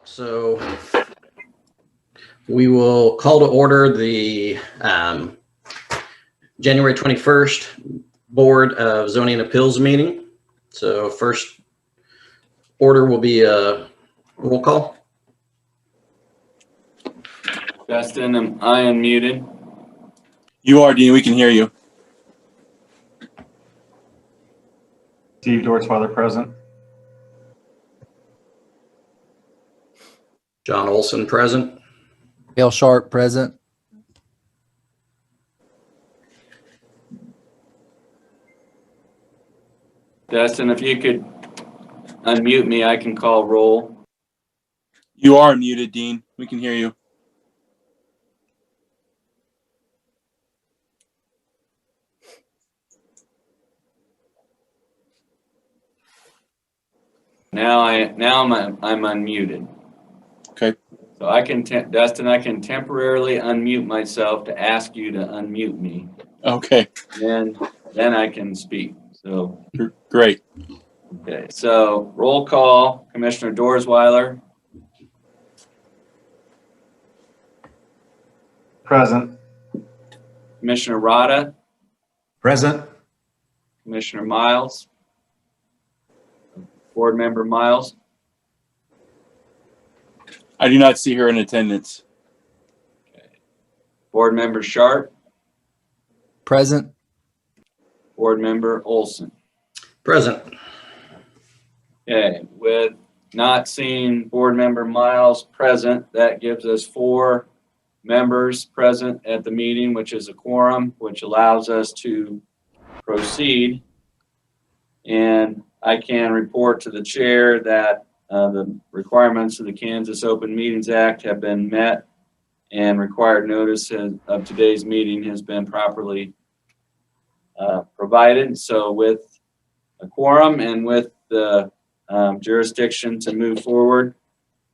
So we will call to order the January 21st Board of Zoning Appeals meeting. So first order will be a roll call. Justin, am I unmuted? You are, Dean. We can hear you. Steve Dortzweiler present. John Olson present. Bill Sharp present. Justin, if you could unmute me, I can call roll. You are muted, Dean. We can hear you. Now I'm unmuted. Okay. So I can, Dustin, I can temporarily unmute myself to ask you to unmute me. Okay. Then I can speak. So, Great. okay. So roll call, Commissioner Dorsweiler, Present. Commissioner Rada, Present. Commissioner Miles, Board Member Miles, I do not see her in attendance. Board Member Sharp, Present. Board Member Olson. Present. Okay, with not seeing Board Member Miles present, that gives us 4 members present at the meeting, which is a quorum, which allows us to proceed. And I can report to the chair that the requirements of the Kansas Open Meetings Act have been met, and required notice of today's meeting has been properly provided. So with a quorum and with the jurisdiction to move forward,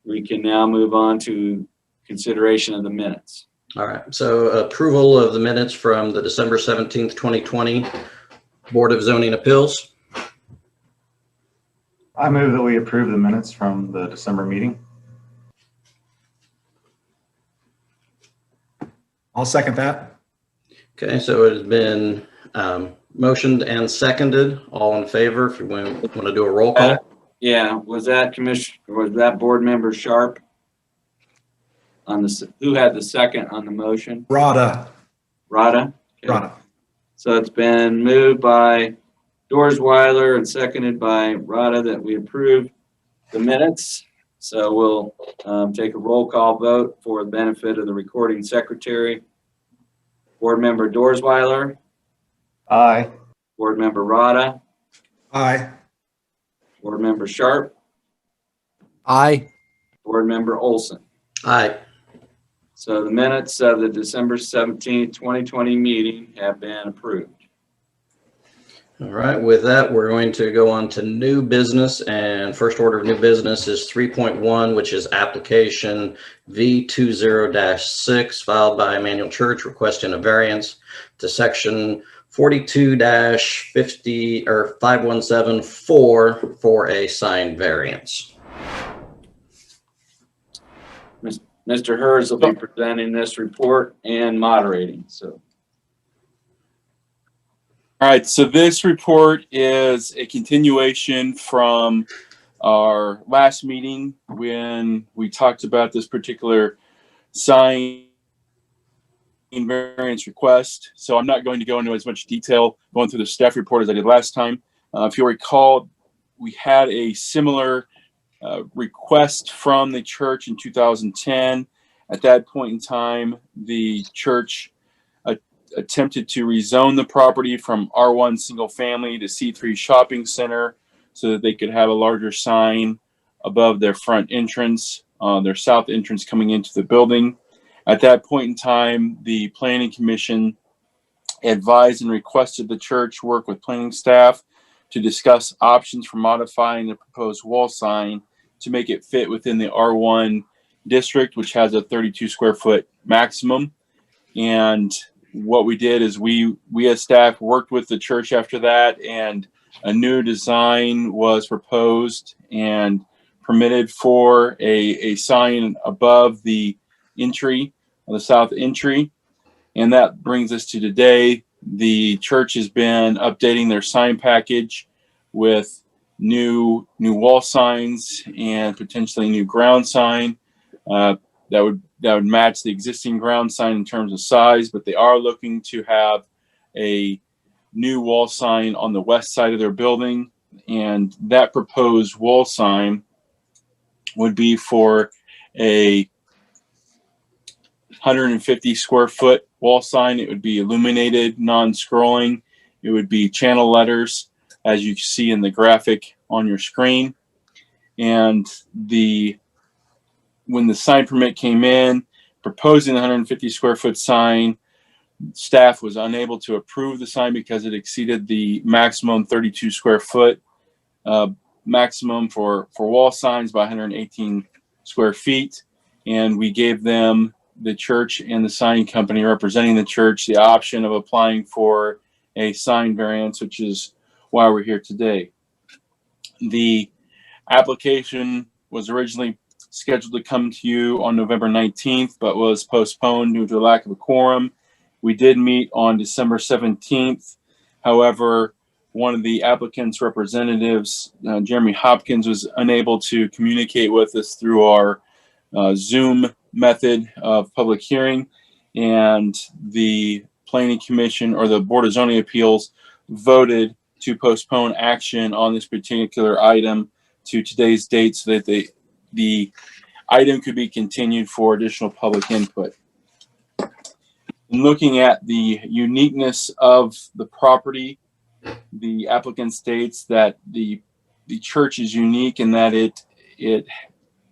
we can now move on to consideration of the minutes. All right. So approval of the minutes from the December 17th, 2020 Board of Zoning Appeals. I move that we approve the minutes from the December meeting. I'll second that. Okay, so it has been motioned and seconded. All in favor, if you want to do a roll call. Yeah, was that Board Member Sharp on the, who had the second on the motion? Rada. Rada? Okay. Rada. So it's been moved by Dorsweiler and seconded by Rada that we approve the minutes. So we'll take a roll call vote for the benefit of the recording secretary. Board Member Dorsweiler, Aye. Board Member Rada, Aye. Board Member Sharp, Aye. Board Member Olson. Aye. So the minutes of the December 17th, 2020 meeting have been approved. All right, with that, we're going to go on to new business, and first order of new business is 3.1, which is application V20-6 filed by Emmanuel Church requesting a variance to section 42-50 or 5174 for a sign variance. Mr. Hers will be presenting this report and moderating. So. All right. So this report is a continuation from our last meeting when we talked about this particular sign variance request. So I'm not going to go into as much detail going through the staff report as I did last time. If you recall, we had a similar request from the church in 2010. At that point in time, the church attempted to rezone the property from R1 single family to C3 shopping center so that they could have a larger sign above their front entrance, their south entrance coming into the building. At that point in time, the planning commission advised and requested the church work with planning staff to discuss options for modifying the proposed wall sign to make it fit within the R1 district, which has a 32 square foot maximum. And what we did is we as staff worked with the church after that, and a new design was proposed and permitted for a sign above the entry, the south entry. And that brings us to today. The church has been updating their sign package with new wall signs and potentially new ground sign that would match the existing ground sign in terms of size, but they are looking to have a new wall sign on the west side of their building, and that proposed wall sign would be for a 150 square foot wall sign. It would be illuminated, non-scrolling. It would be channel letters, as you see in the graphic on your screen. And when the sign permit came in, proposing the 150 square foot sign, staff was unable to approve the sign because it exceeded the maximum 32 square foot maximum for wall signs by 118 square feet. And we gave them, the church and the sign company representing the church, the option of applying for a sign variance, which is why we're here today. The application was originally scheduled to come to you on November 19th, but was postponed due to a lack of a quorum. We did meet on December 17th. However, one of the applicant's representatives, Jeremy Hopkins, was unable to communicate with us through our Zoom method of public hearing, and the Planning Commission, or the Board of Zoning Appeals, voted to postpone action on this particular item to today's date so that the item could be continued for additional public input. In looking at the uniqueness of the property, the applicant states that the church is unique in that it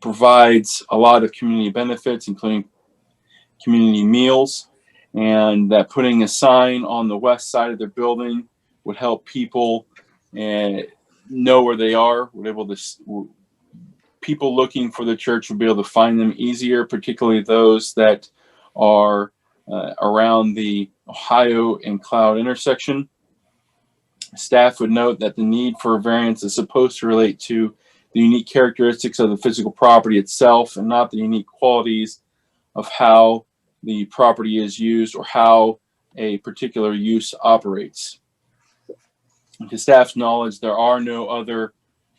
provides a lot of community benefits, including community meals, and that putting a sign on the west side of their building would help people know where they are. People looking for the church would be able to find them easier, particularly those that are around the Ohio and Cloud intersection. Staff would note that the need for a variance is supposed to relate to the unique characteristics of the physical property itself and not the unique qualities of how the property is used or how a particular use operates. To staff's knowledge, there are no other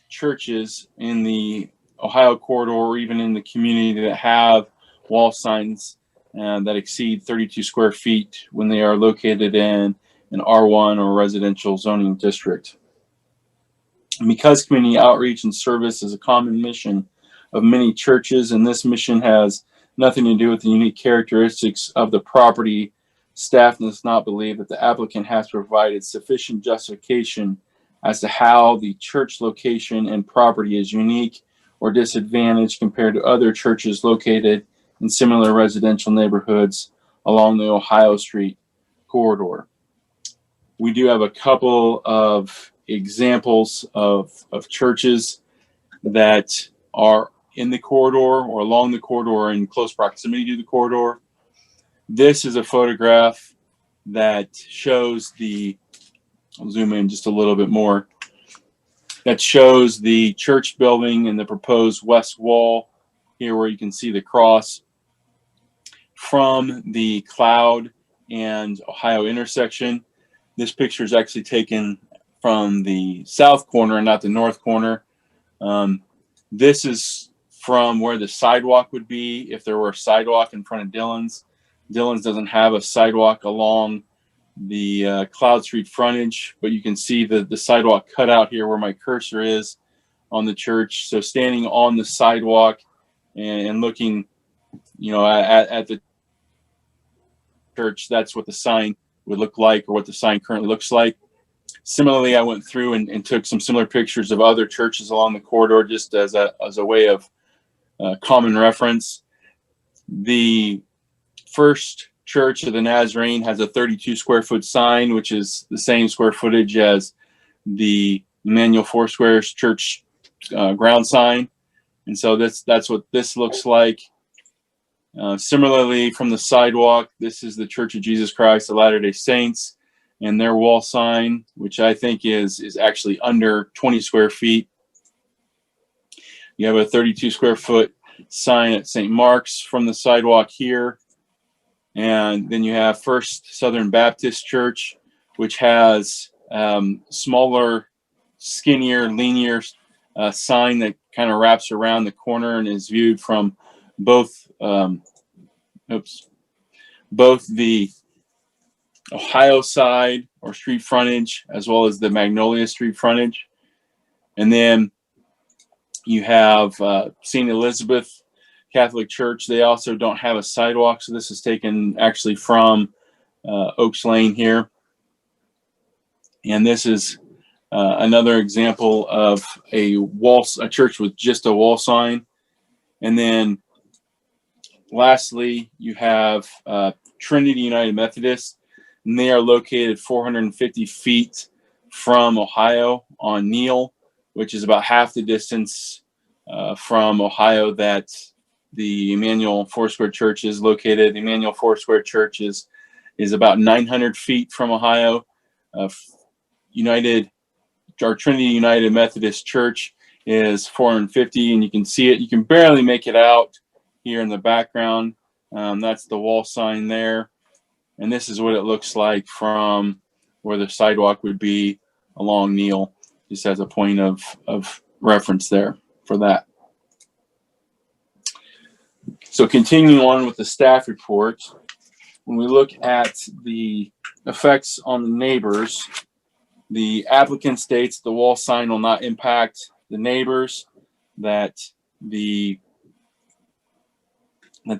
churches in the Ohio corridor or even in the community that have wall signs that exceed 32 square feet when they are located in an R1 or residential zoning district. And because community outreach and service is a common mission of many churches, and this mission has nothing to do with the unique characteristics of the property, staff does not believe that the applicant has provided sufficient justification as to how the church location and property is unique or disadvantaged compared to other churches located in similar residential neighborhoods along the Ohio Street corridor. We do have a couple of examples of churches that are in the corridor or along the corridor or in close proximity to the corridor. This is a photograph that shows I'll zoom in just a little bit more, that shows the church building and the proposed west wall here where you can see the cross from the Cloud and Ohio intersection. This picture is actually taken from the south corner and not the north corner. This is from where the sidewalk would be if there were a sidewalk in front of Dillon's. Dillon's doesn't have a sidewalk along the Cloud Street frontage, but you can see the sidewalk cut out here where my cursor is on the church. So standing on the sidewalk and looking, at the church, that's what the sign would look like, or what the sign currently looks like. Similarly, I went through and took some similar pictures of other churches along the corridor just as a way of common reference. The First Church of the Nazarene has a 32 square foot sign, which is the same square footage as the Emmanuel Foursquare's church ground sign. And so that's what this looks like. Similarly, from the sidewalk, this is the Church of Jesus Christ of Latter-day Saints and their wall sign, which I think is actually under 20 square feet. You have a 32 square foot sign at St. Mark's from the sidewalk here. And then you have First Southern Baptist Church, which has smaller, skinnier, linear sign that kind of wraps around the corner and is viewed from both both the Ohio side or street frontage as well as the Magnolia Street frontage. And then you have St. Elizabeth Catholic Church. They also don't have a sidewalk, so this is taken actually from Oaks Lane here. And this is another example of a church with just a wall sign. And then lastly, you have Trinity United Methodist, and they are located 450 feet from Ohio on Neal, which is about half the distance from Ohio that the Emmanuel Foursquare Church is located. The Emmanuel Foursquare Church is about 900 feet from Ohio. Trinity United Methodist Church is 450, and you can see it. You can barely make it out here in the background. That's the wall sign there. And this is what it looks like from where the sidewalk would be along Neal, just as a point of reference there for that. So continuing on with the staff report, when we look at the effects on the neighbors, the applicant states the wall sign will not impact the neighbors, that the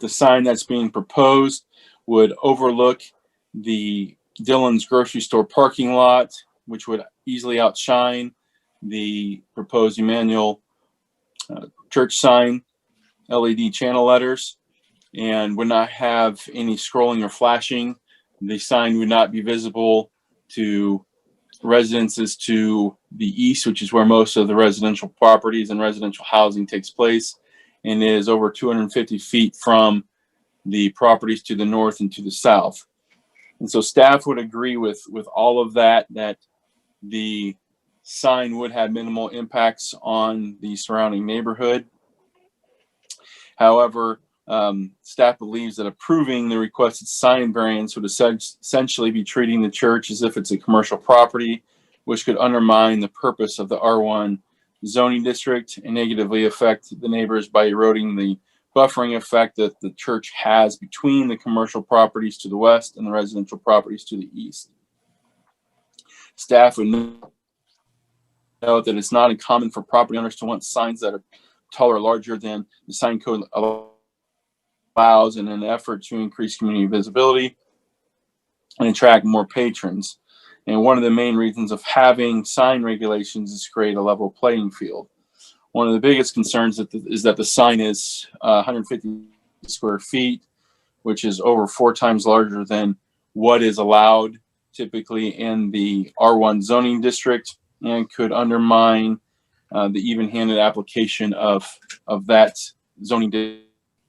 sign that's being proposed would overlook the Dillon's grocery store parking lot, which would easily outshine the proposed Emmanuel church sign LED channel letters, and would not have any scrolling or flashing. The sign would not be visible to residences to the east, which is where most of the residential properties and residential housing takes place, and is over 250 feet from the properties to the north and to the south. And so staff would agree with all of that the sign would have minimal impacts on the surrounding neighborhood. However, staff believes that approving the requested sign variance would essentially be treating the church as if it's a commercial property, which could undermine the purpose of the R1 zoning district and negatively affect the neighbors by eroding the buffering effect that the church has between the commercial properties to the west and the residential properties to the east. Staff would note that it's not uncommon for property owners to want signs that are taller or larger than the sign code allows in an effort to increase community visibility and attract more patrons. And one of the main reasons of having sign regulations is to create a level playing field. One of the biggest concerns is that the sign is 150 square feet, which is over 4 times larger than what is allowed typically in the R1 zoning district, and could undermine the even-handed application of that zoning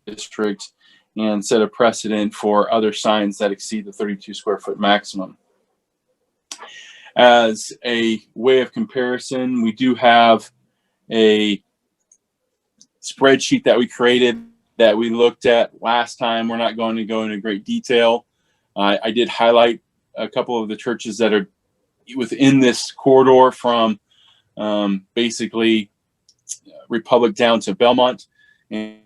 district and set a precedent for other signs that exceed the 32 square foot maximum. As a way of comparison, we do have a spreadsheet that we created that we looked at last time. We're not going to go into great detail. I did highlight a couple of the churches that are within this corridor from basically Republic down to Belmont, and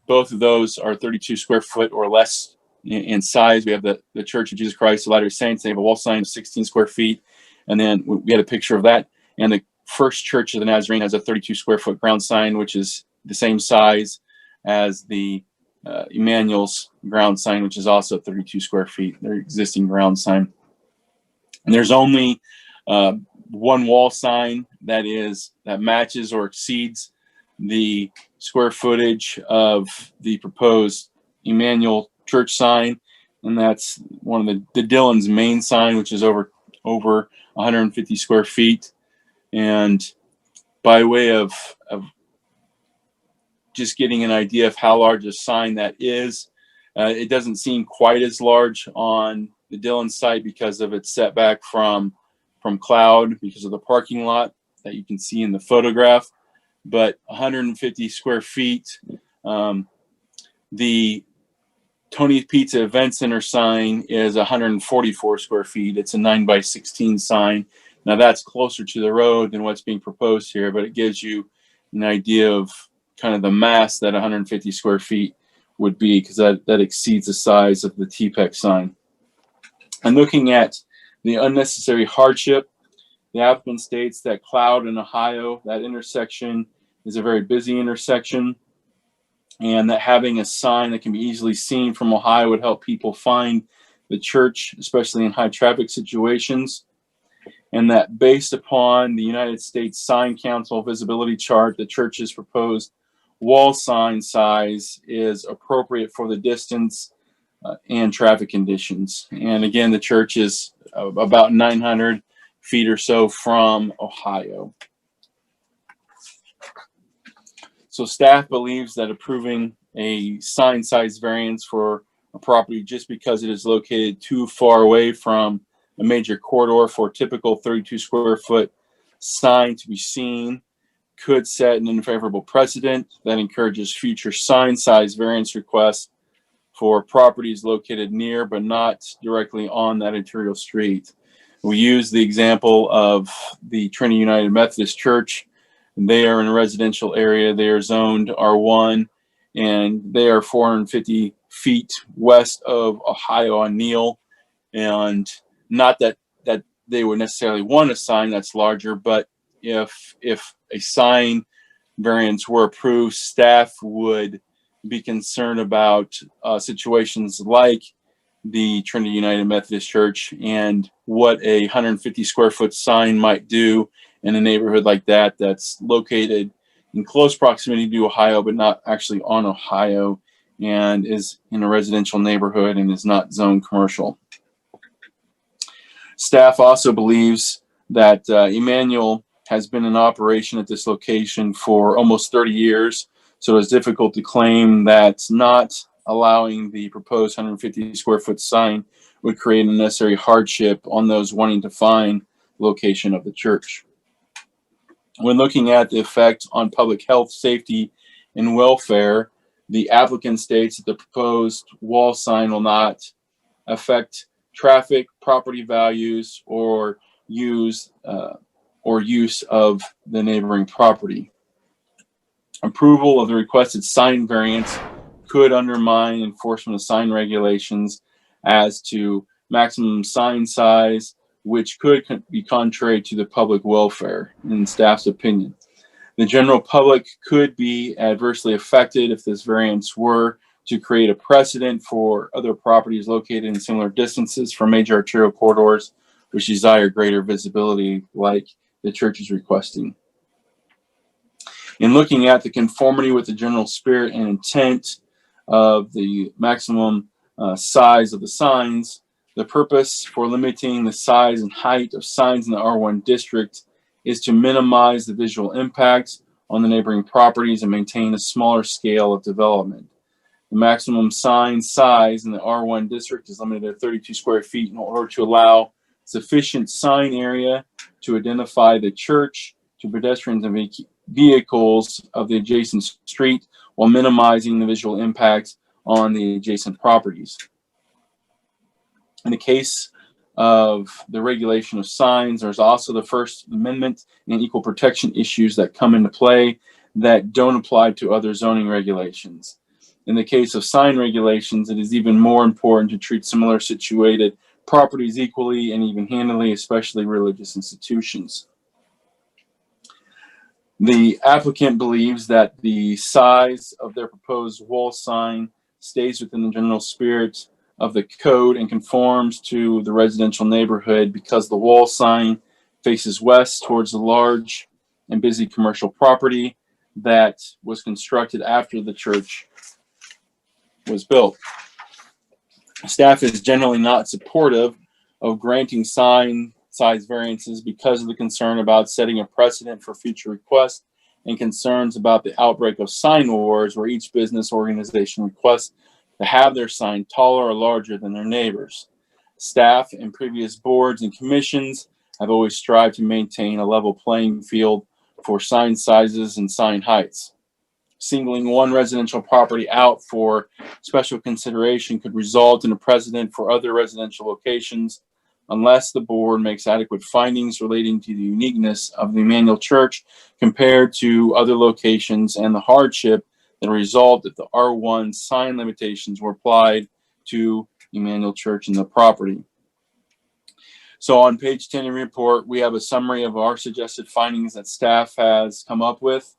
both of those are 32 square foot or less in size. We have the Church of Jesus Christ of Latter-day Saints. They have a wall sign of 16 square feet, and then we had a picture of that. And the First Church of the Nazarene has a 32 square foot ground sign, which is the same size as the Emmanuel's ground sign, which is also 32 square feet, their existing ground sign. And there's only one wall sign that matches or exceeds the square footage of the proposed Emmanuel church sign, and that's one of the Dillon's main sign, which is over 150 square feet. And by way of just getting an idea of how large a sign that is, it doesn't seem quite as large on the Dillon site because of its setback from cloud, because of the parking lot that you can see in the photograph. but 150 square feet. The Tony's Pizza Event Center sign is 144 square feet. It's a 9x16 sign. Now that's closer to the road than what's being proposed here, but it gives you an idea of kind of the mass that 150 square feet would be, because that exceeds the size of the TPEC sign. And looking at the unnecessary hardship, the applicant states that Cloud and Ohio, that intersection is a very busy intersection, and that having a sign that can be easily seen from Ohio would help people find the church, especially in high traffic situations. And that based upon the United States Sign Council visibility chart, the church's proposed wall sign size is appropriate for the distance and traffic conditions. And again, the church is about 900 feet or so from Ohio. So staff believes that approving a sign size variance for a property just because it is located too far away from a major corridor for a typical 32 square foot sign to be seen could set an unfavorable precedent that encourages future sign size variance requests for properties located near but not directly on that arterial street. We use the example of the Trinity United Methodist Church. They are in a residential area. They are zoned R1, and they are 450 feet west of Ohio on Neal. And not that they would necessarily want a sign that's larger, but if a sign variance were approved, staff would be concerned about situations like the Trinity United Methodist Church and what a 150 square foot sign might do in a neighborhood like that that's located in close proximity to Ohio, but not actually on Ohio, and is in a residential neighborhood and is not zoned commercial. Staff also believes that Emmanuel has been in operation at this location for almost 30 years, so it's difficult to claim that not allowing the proposed 150 square foot sign would create a necessary hardship on those wanting to find the location of the church. When looking at the effect on public health, safety, and welfare, the applicant states that the proposed wall sign will not affect traffic, property values, or use of the neighboring property. Approval of the requested sign variance could undermine enforcement of sign regulations as to maximum sign size, which could be contrary to the public welfare, in staff's opinion. The general public could be adversely affected if this variance were to create a precedent for other properties located in similar distances from major arterial corridors which desire greater visibility like the church is requesting. In looking at the conformity with the general spirit and intent of the maximum size of the signs, the purpose for limiting the size and height of signs in the R1 district is to minimize the visual impact on the neighboring properties and maintain a smaller scale of development. The maximum sign size in the R1 district is limited to 32 square feet in order to allow sufficient sign area to identify the church to pedestrians and vehicles of the adjacent street while minimizing the visual impact on the adjacent properties. In the case of the regulation of signs, there's also the First Amendment and equal protection issues that come into play that don't apply to other zoning regulations. In the case of sign regulations, it is even more important to treat similar situated properties equally and even-handedly, especially religious institutions. The applicant believes that the size of their proposed wall sign stays within the general spirit of the code and conforms to the residential neighborhood because the wall sign faces west towards the large and busy commercial property that was constructed after the church was built. Staff is generally not supportive of granting sign size variances because of the concern about setting a precedent for future requests and concerns about the outbreak of sign wars where each business organization requests to have their sign taller or larger than their neighbors. Staff and previous boards and commissions have always strived to maintain a level playing field for sign sizes and sign heights. Singling one residential property out for special consideration could result in a precedent for other residential locations unless the board makes adequate findings relating to the uniqueness of the Emmanuel Church compared to other locations and the hardship that result if the R1 sign limitations were applied to Emmanuel Church and the property. So on page 10 of the report, we have a summary of our suggested findings that staff has come up with.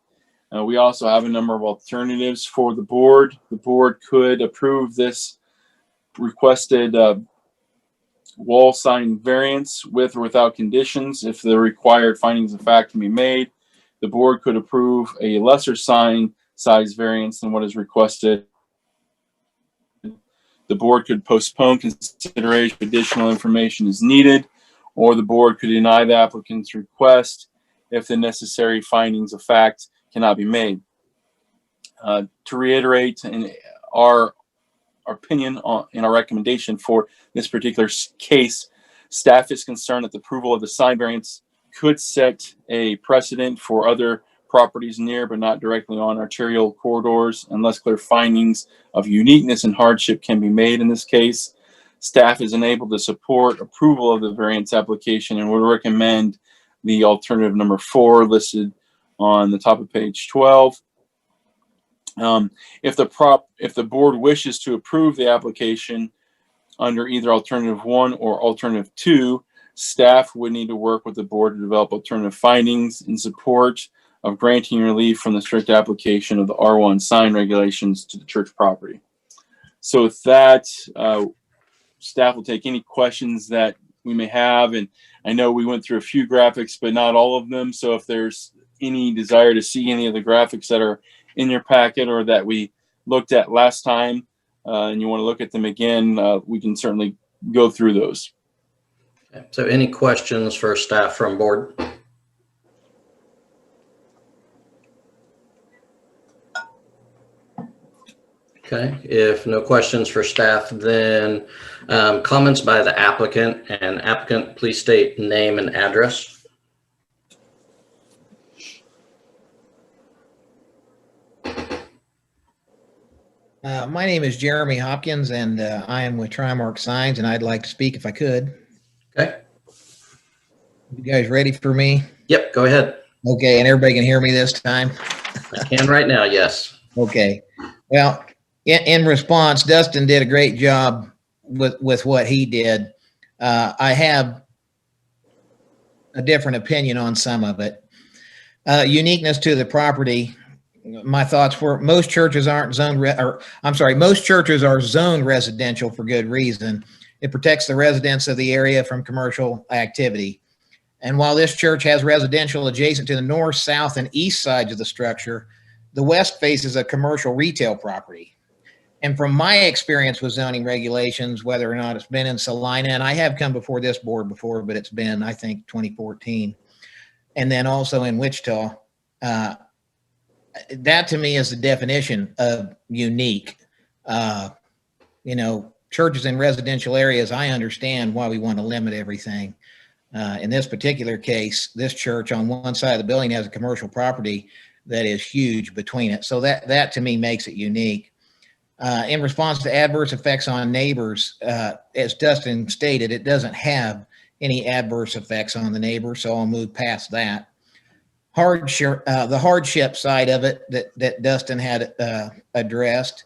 We also have a number of alternatives for the board. The board could approve this requested wall sign variance with or without conditions if the required findings of fact can be made. The board could approve a lesser sign size variance than what is requested. The board could postpone consideration if additional information is needed, or the board could deny the applicant's request if the necessary findings of fact cannot be made. To reiterate, in our opinion in our recommendation for this particular case, staff is concerned that the approval of the sign variance could set a precedent for other properties near but not directly on arterial corridors unless clear findings of uniqueness and hardship can be made in this case. Staff is unable to support approval of the variance application and would recommend the alternative number 4 listed on the top of page 12. If the board wishes to approve the application under either alternative 1 or alternative 2, staff would need to work with the board to develop alternative findings in support of granting relief from the strict application of the R1 sign regulations to the church property. So with that, staff will take any questions that we may have. And I know we went through a few graphics, but not all of them. So if there's any desire to see any of the graphics that are in your packet or that we looked at last time, and you want to look at them again, we can certainly go through those. Okay. So any questions for staff from board? Okay, if no questions for staff, then comments by the applicant. And applicant, please state name and address. My name is Jeremy Hopkins, and I am with Trimark Signs, and I'd like to speak if I could. Okay. You guys ready for me? Yep, go ahead. Okay, and everybody can hear me this time? I can right now, yes. Okay. Well, in response, Dustin did a great job with what he did. I have a different opinion on some of it. Uniqueness to the property. My thoughts were most churches aren't zoned, most churches are zoned residential for good reason. It protects the residents of the area from commercial activity. And while this church has residential adjacent to the north, south, and east sides of the structure, the west faces a commercial retail property. And from my experience with zoning regulations, whether or not it's been in Salina, and I have come before this board before, but it's been, I think, 2014, and then also in Wichita, that to me is the definition of unique. Churches in residential areas, I understand why we want to limit everything. In this particular case, this church on one side of the building has a commercial property that is huge between it. So that to me makes it unique. In response to adverse effects on neighbors, as Dustin stated, it doesn't have any adverse effects on the neighbors, so I'll move past that. The hardship side of it that Dustin had addressed.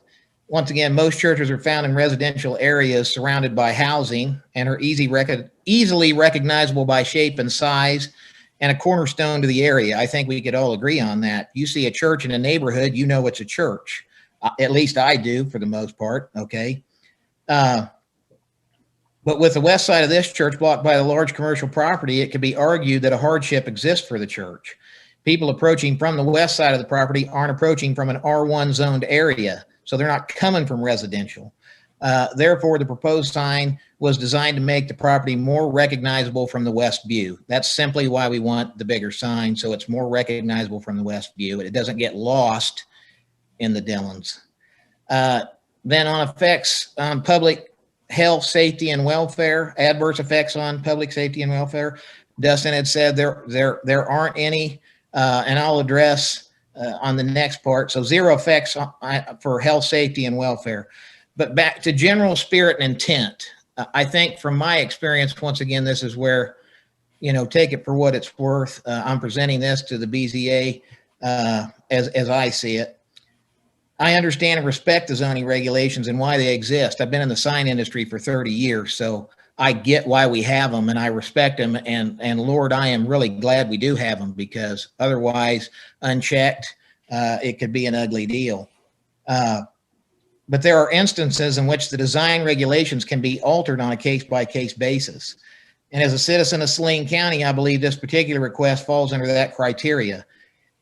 Once again, most churches are found in residential areas surrounded by housing and are easily recognizable by shape and size and a cornerstone to the area. I think we could all agree on that. You see a church in a neighborhood, you know it's a church. At least I do for the most part, okay? But with the west side of this church blocked by a large commercial property, it could be argued that a hardship exists for the church. People approaching from the west side of the property aren't approaching from an R1 zoned area, so they're not coming from residential. Therefore, the proposed sign was designed to make the property more recognizable from the west view. That's simply why we want the bigger sign, so it's more recognizable from the west view. It doesn't get lost in the Dillons. Then on effects on public health, safety, and welfare, adverse effects on public safety and welfare, Dustin had said there aren't any. and I'll address on the next part. So 0 effects for health, safety, and welfare. But back to general spirit and intent. I think from my experience, once again, this is where, take it for what it's worth. I'm presenting this to the BZA as I see it. I understand and respect the zoning regulations and why they exist. I've been in the sign industry for 30 years, so I get why we have them and I respect them. And Lord, I am really glad we do have them, because otherwise, unchecked, it could be an ugly deal. But there are instances in which the design regulations can be altered on a case-by-case basis. And as a citizen of Saline County, I believe this particular request falls under that criteria.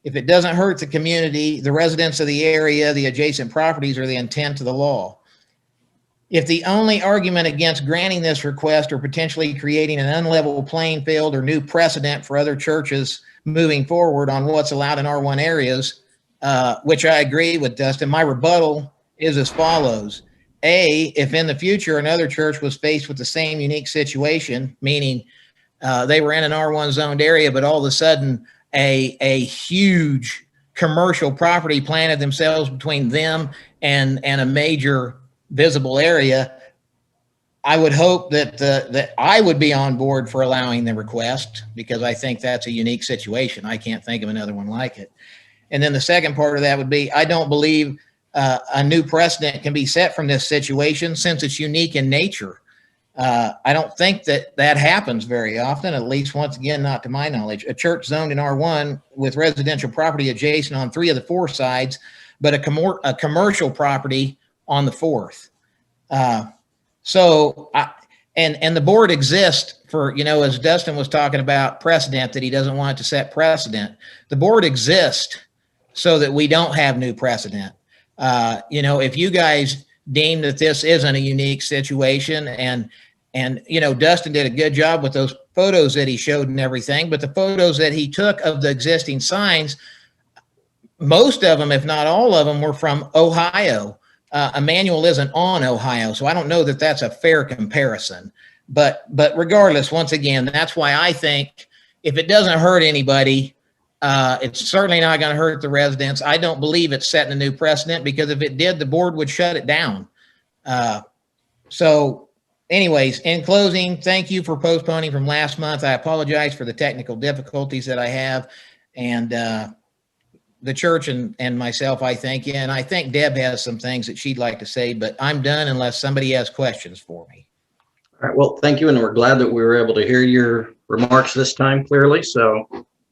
If it doesn't hurt the community, the residents of the area, the adjacent properties, or the intent of the law. If the only argument against granting this request or potentially creating an unlevel playing field or new precedent for other churches moving forward on what's allowed in R1 areas, which I agree with Dustin, my rebuttal is as follows. A, if in the future another church was faced with the same unique situation, meaning they were in an R1 zoned area, but all of a sudden a huge commercial property planted themselves between them and a major visible area, I would hope that I would be on board for allowing the request, because I think that's a unique situation. I can't think of another one like it. And then the second part of that would be, I don't believe a new precedent can be set from this situation since it's unique in nature. I don't think that happens very often, at least once again, not to my knowledge. A church zoned in R1 with residential property adjacent on 3 of the 4 sides, but a commercial property on the 4th. And the board exists for, as Dustin was talking about precedent, that he doesn't want to set precedent. The board exists so that we don't have new precedent. If you guys deem that this isn't a unique situation, and Dustin did a good job with those photos that he showed and everything, but the photos that he took of the existing signs, most of them, if not all of them, were from Ohio. Emmanuel isn't on Ohio, so I don't know that that's a fair comparison. But regardless, once again, that's why I think if it doesn't hurt anybody, it's certainly not going to hurt the residents. I don't believe it's setting a new precedent, because if it did, the board would shut it down. So anyways, in closing, thank you for postponing from last month. I apologize for the technical difficulties that I have, and the church and myself, I thank you. And I think Deb has some things that she'd like to say, but I'm done unless somebody has questions for me. All right, well, thank you, and we're glad that we were able to hear your remarks this time clearly. So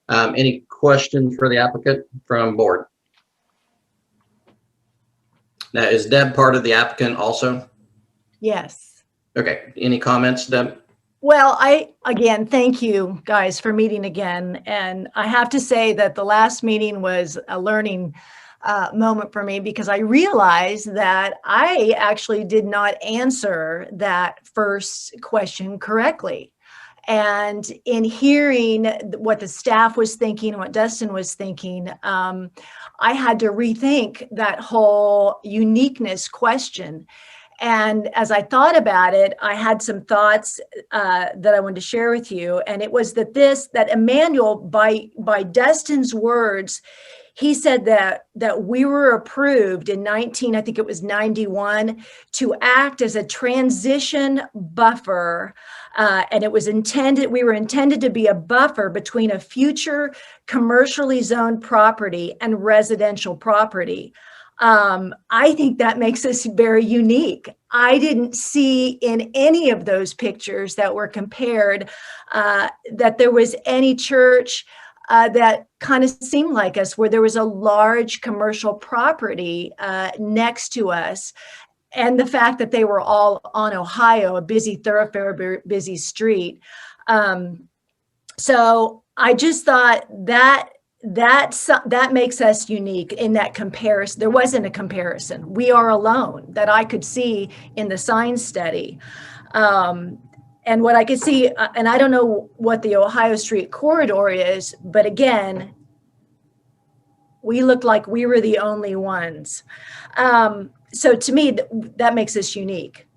any questions for the applicant from board? Now, is Deb part of the applicant also? Yes. Okay, any comments, Deb? Well, again, thank you guys for meeting again. And I have to say that the last meeting was a learning moment for me, because I realized that I actually did not answer that first question correctly. And in hearing what the staff was thinking, what Dustin was thinking, I had to rethink that whole uniqueness question. And as I thought about it, I had some thoughts that I wanted to share with you. And it was that Emmanuel, by Dustin's words, he said that we were approved in I think it was 91, to act as a transition buffer. And it was we were intended to be a buffer between a future commercially zoned property and residential property. I think that makes us very unique. I didn't see in any of those pictures that were compared that there was any church that kind of seemed like us, where there was a large commercial property next to us. And the fact that they were all on Ohio, a busy thoroughfare, busy street. So I just thought that makes us unique in that comparison. There wasn't a comparison. We are alone that I could see in the sign study. And what I could see, and I don't know what the Ohio Street corridor is, but again, we looked like we were the only ones. So to me, that makes us unique.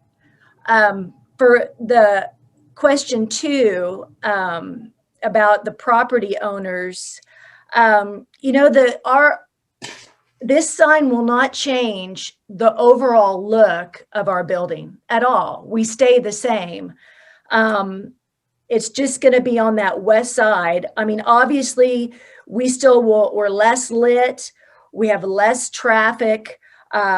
For the question 2, about the property owners, This sign will not change the overall look of our building at all. We stay the same. It's just going to be on that west side. I mean, obviously, we're less lit. We have less traffic.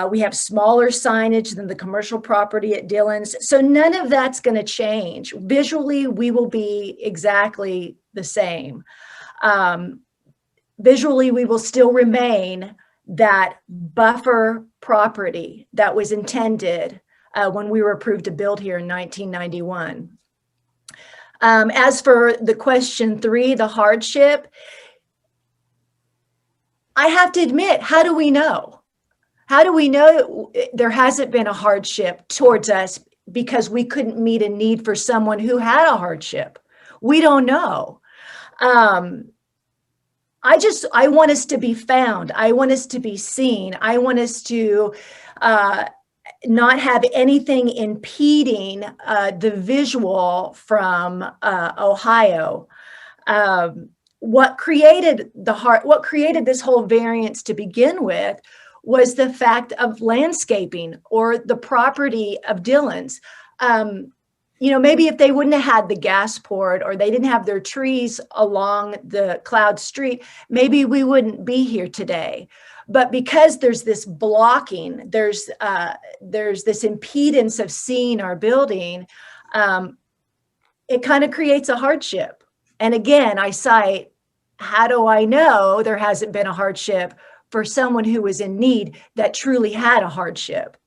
We have smaller signage than the commercial property at Dillon's. So none of that's going to change. Visually, we will be exactly the same. Visually, we will still remain that buffer property that was intended when we were approved to build here in 1991. As for the question 3, the hardship, I have to admit, how do we know? How do we know there hasn't been a hardship towards us because we couldn't meet a need for someone who had a hardship? We don't know. I want us to be found. I want us to be seen. I want us to not have anything impeding the visual from Ohio. What created this whole variance to begin with was the fact of landscaping or the property of Dillon's. Maybe if they wouldn't have had the gas port or they didn't have their trees along the Cloud Street, maybe we wouldn't be here today. But because there's this blocking, there's this impedance of seeing our building, it kind of creates a hardship. And again, I cite, how do I know there hasn't been a hardship for someone who was in need that truly had a hardship?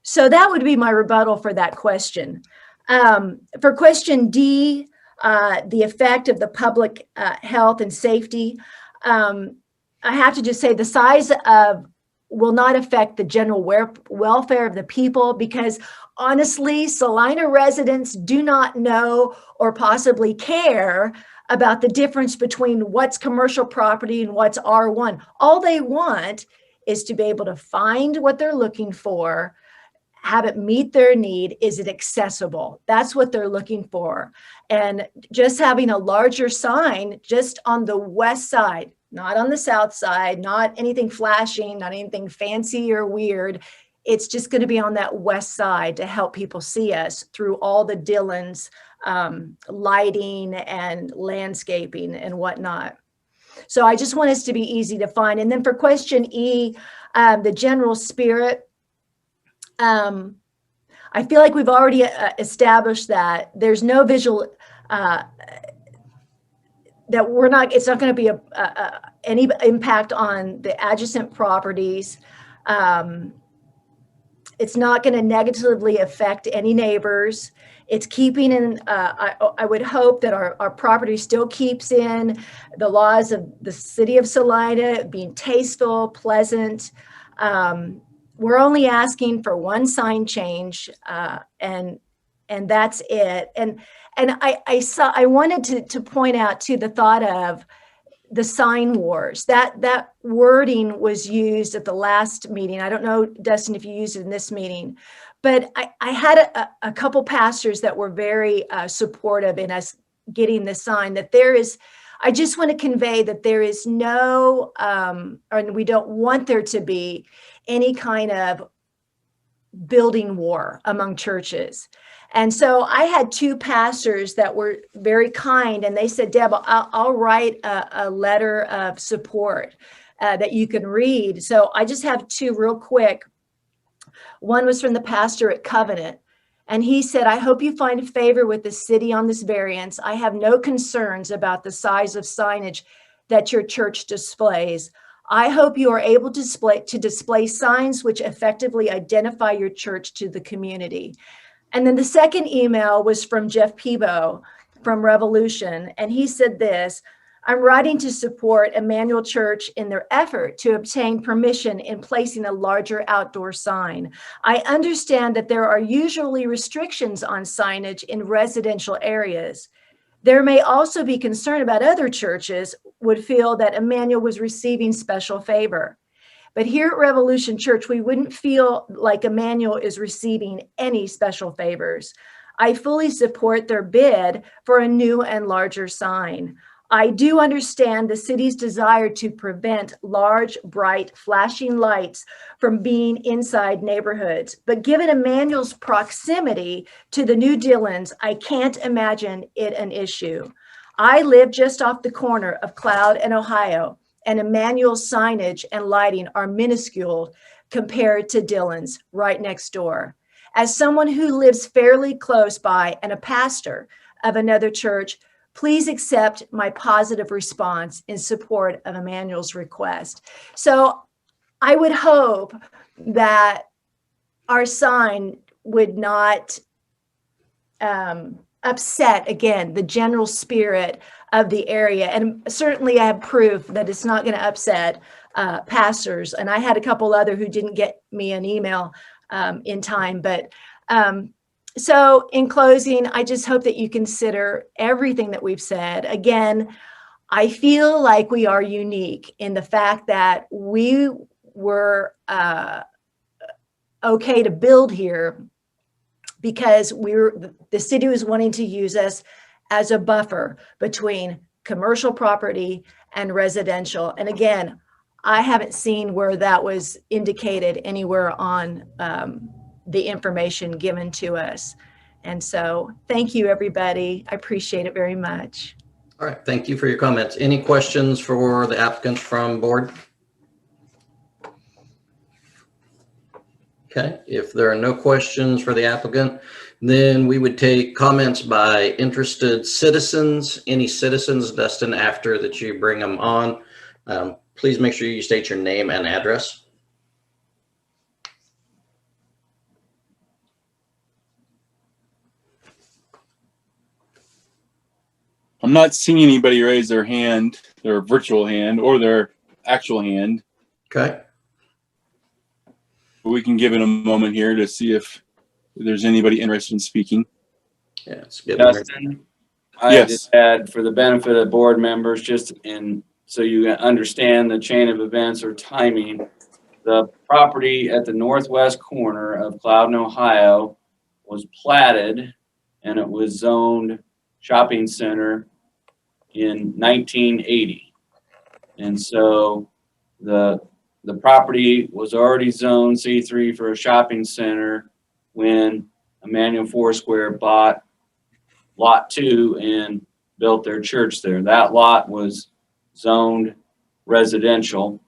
So that would be my rebuttal for that question. For question D, the effect of the public health and safety, I have to just say the size will not affect the general welfare of the people, because honestly, Salina residents do not know or possibly care about the difference between what's commercial property and what's R1. All they want is to be able to find what they're looking for, have it meet their need. Is it accessible? That's what they're looking for. And just having a larger sign just on the west side, not on the south side, not anything flashing, not anything fancy or weird. It's just going to be on that west side to help people see us through all the Dillon's lighting and landscaping and whatnot. So I just want us to be easy to find. And then for question E, the general spirit, I feel like we've already established that there's no visual, it's not going to be any impact on the adjacent properties. It's not going to negatively affect any neighbors. It's keeping in, I would hope that our property still keeps in the laws of the city of Salina, being tasteful, pleasant. We're only asking for one sign change, and that's it. And I wanted to point out too the thought of the sign wars. That wording was used at the last meeting. I don't know, Dustin, if you used it in this meeting, but I had a couple pastors that were very supportive in us getting the sign. That there is, I just want to convey that there is no, and we don't want there to be any kind of building war among churches. And so I had two pastors that were very kind, and they said, Deb, I'll write a letter of support that you can read. So I just have two real quick. One was from the pastor at Covenant, and he said, I hope you find favor with the city on this variance. I have no concerns about the size of signage that your church displays. I hope you are able to display signs which effectively identify your church to the community. And then the second email was from Jeff Peebo from Revolution. And he said this, I'm writing to support Emmanuel Church in their effort to obtain permission in placing a larger outdoor sign. I understand that there are usually restrictions on signage in residential areas. There may also be concern about other churches would feel that Emmanuel was receiving special favor. But here at Revolution Church, we wouldn't feel like Emmanuel is receiving any special favors. I fully support their bid for a new and larger sign. I do understand the city's desire to prevent large, bright, flashing lights from being inside neighborhoods. But given Emmanuel's proximity to the New Dillons, I can't imagine it an issue. I live just off the corner of Cloud and Ohio, and Emmanuel's signage and lighting are minuscule compared to Dillon's right next door. As someone who lives fairly close by and a pastor of another church, please accept my positive response in support of Emmanuel's request. So I would hope that our sign would not upset, again, the general spirit of the area. And certainly I have proof that it's not going to upset pastors. And I had a couple other who didn't get me an email in time. But so in closing, I just hope that you consider everything that we've said. Again, I feel like we are unique in the fact that we were okay to build here because the city was wanting to use us as a buffer between commercial property and residential. And again, I haven't seen where that was indicated anywhere on the information given to us. And so thank you, everybody. I appreciate it very much. All right, thank you for your comments. Any questions for the applicants from board? Okay, if there are no questions for the applicant, then we would take comments by interested citizens. Any citizens, Dustin, after that you bring them on, please make sure you state your name and address. I'm not seeing anybody raise their hand, their virtual hand or their actual hand. Okay. We can give it a moment here to see if there's anybody interested in speaking. Yeah, it's good. Dustin, I Yes. just add for the benefit of board members, just in so you understand the chain of events or timing. The property at the northwest corner of Clouden, Ohio was platted and it was zoned shopping center in 1980. And so the property was already zoned C3 for a shopping center when Emmanuel Foursquare bought lot 2 and built their church there. That lot was zoned residential.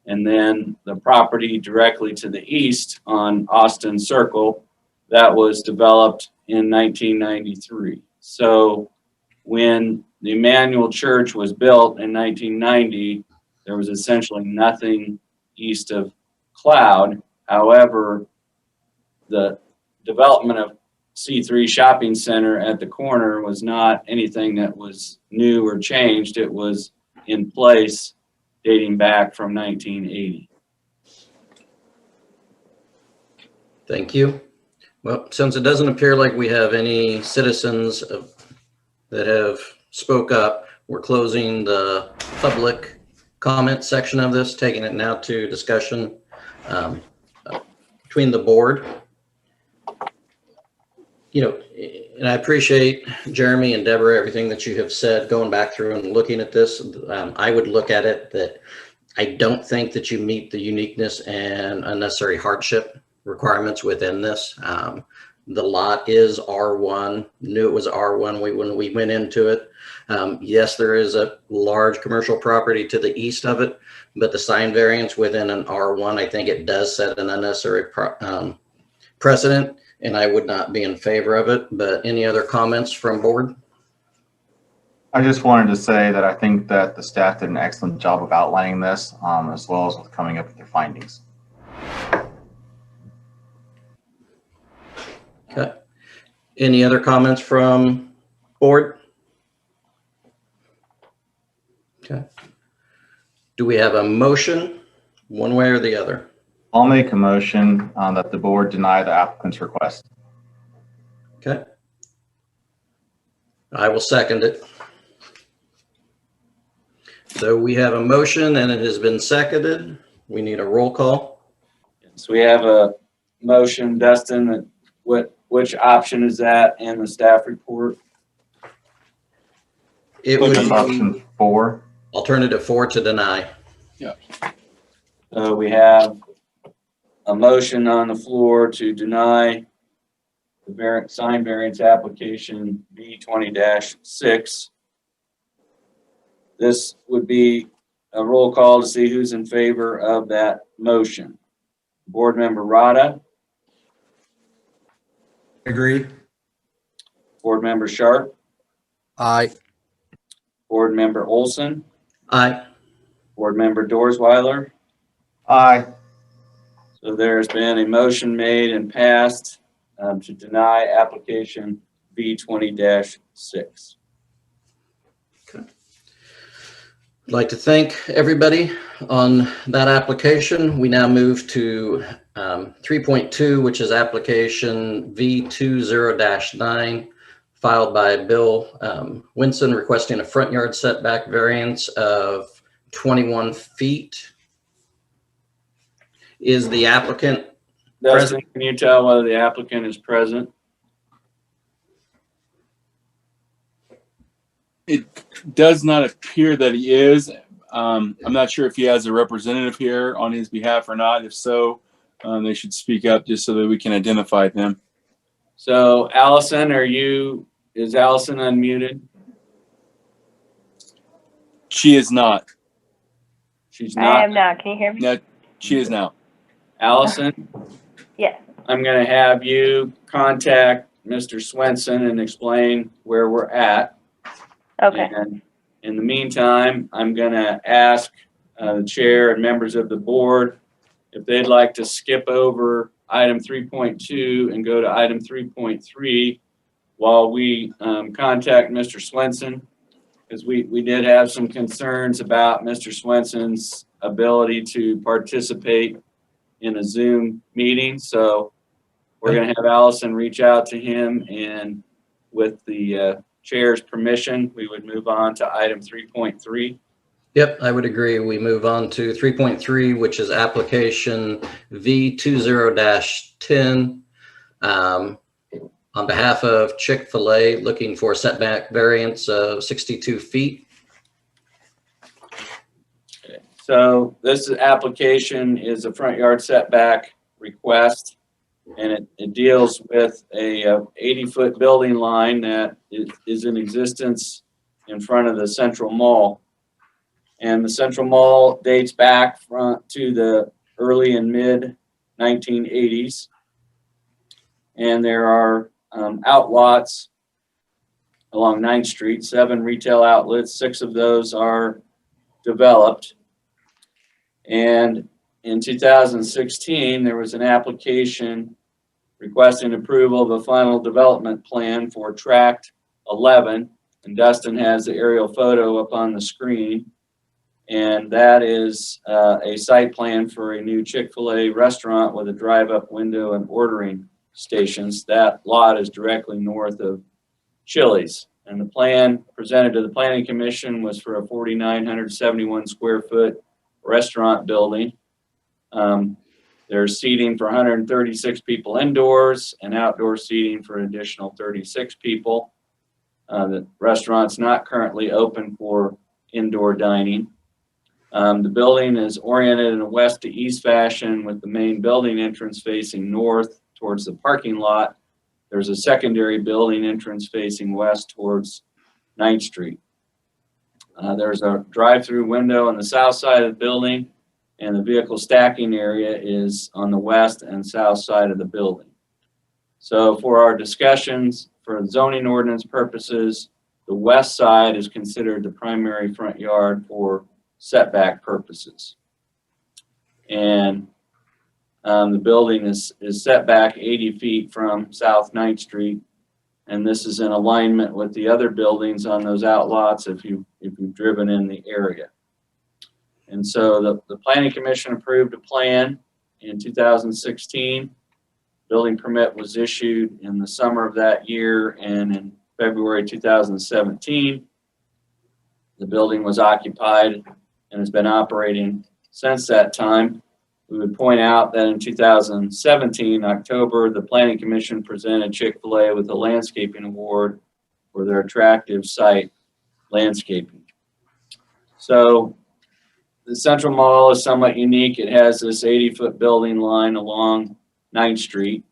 And then the property directly to the east on Austin Circle, that was developed in 1993. So when the Emmanuel Church was built in 1990, there was essentially nothing east of Cloud. However, the development of C3 Shopping Center at the corner was not anything that was new or changed. It was in place dating back from 1980. Thank you. Well, since it doesn't appear like we have any citizens that have spoke up, we're closing the public comment section of this, taking it now to discussion between the board. You know, and I appreciate Jeremy and Deborah, everything that you have said, going back through and looking at this. I would look at it that I don't think that you meet the uniqueness and unnecessary hardship requirements within this. The lot is R1, knew it was R1 when we went into it. Yes, there is a large commercial property to the east of it, but the sign variance within an R1, I think it does set an unnecessary precedent, and I would not be in favor of it. But any other comments from board? I just wanted to say that I think that the staff did an excellent job of outlining this, as well as with coming up with their findings. Okay. Any other comments from board? Okay. Do we have a motion one way or the other? I'll make a motion that the board deny the applicant's request. Okay. I will second it. So we have a motion and it has been seconded. We need a roll call. So we have a motion, Dustin, that which option is that in the staff report? It would That's be option 4. Alternative 4 to deny. So we have a motion on the floor to deny the sign variance application B20-6. This would be a roll call to see who's in favor of that motion. Board Member Rada, Agree. Board Member Sharp, Aye. Board Member Olson, Aye. Board Member Dorsweiler. Aye. So there's been a motion made and passed to deny application B20-6. I'd like to thank everybody on that application. We now move to 3.2, which is application V20-9, filed by Bill Winson, requesting a front yard setback variance of 21 feet. Is the applicant Dustin, can you tell whether the applicant is present? It does not appear that he is. I'm not sure if he has a representative here on his behalf or not. If so, they should speak up just so that we can identify them. So Allison, is Allison unmuted? She is not. She's I not. am now. Can you hear me? No, she is now. Allison, Yes. I'm going to have you contact Mr. Swenson and explain where we're at. Okay. And in the meantime, I'm going to ask the chair and members of the board if they'd like to skip over item 3.2 and go to item 3.3 while we contact Mr. Swenson, because we did have some concerns about Mr. Swenson's ability to participate in a Zoom meeting. So we're going to have Allison reach out to him, and with the chair's permission, we would move on to item 3.3. Yep, I would agree. We move on to 3.3, which is application V20-10. On behalf of Chick-fil-A, looking for setback variance of 62 feet. Okay. So this application is a front yard setback request, and it deals with a 80-foot building line that is in existence in front of the Central Mall. And the Central Mall dates back to the early and mid 1980s. And there are outlots along 9th Street, 7 retail outlets, 6 of those are developed. And in 2016, there was an application requesting approval of a final development plan for tract 11. And Dustin has the aerial photo up on the screen. And that is a site plan for a new Chick-fil-A restaurant with a drive-up window and ordering stations. That lot is directly north of Chili's. And the plan presented to the Planning Commission was for a 4,971 square foot restaurant building. There's seating for 136 people indoors and outdoor seating for an additional 36 people. The restaurant's not currently open for indoor dining. The building is oriented in a west to east fashion with the main building entrance facing north towards the parking lot. There's a secondary building entrance facing west towards 9th Street. There's a drive-through window on the south side of the building, and the vehicle stacking area is on the west and south side of the building. So for our discussions, for zoning ordinance purposes, the west side is considered the primary front yard for setback purposes. And the building is set back 80 feet from South 9th Street. And this is in alignment with the other buildings on those outlots if you've driven in the area. And so the Planning Commission approved a plan in 2016. Building permit was issued in the summer of that year, and in February 2017, the building was occupied and has been operating since that time. We would point out that in 2017, October, the Planning Commission presented Chick-fil-A with a landscaping award for their attractive site landscaping. So the Central Mall is somewhat unique. It has this 80-foot building line along 9th Street.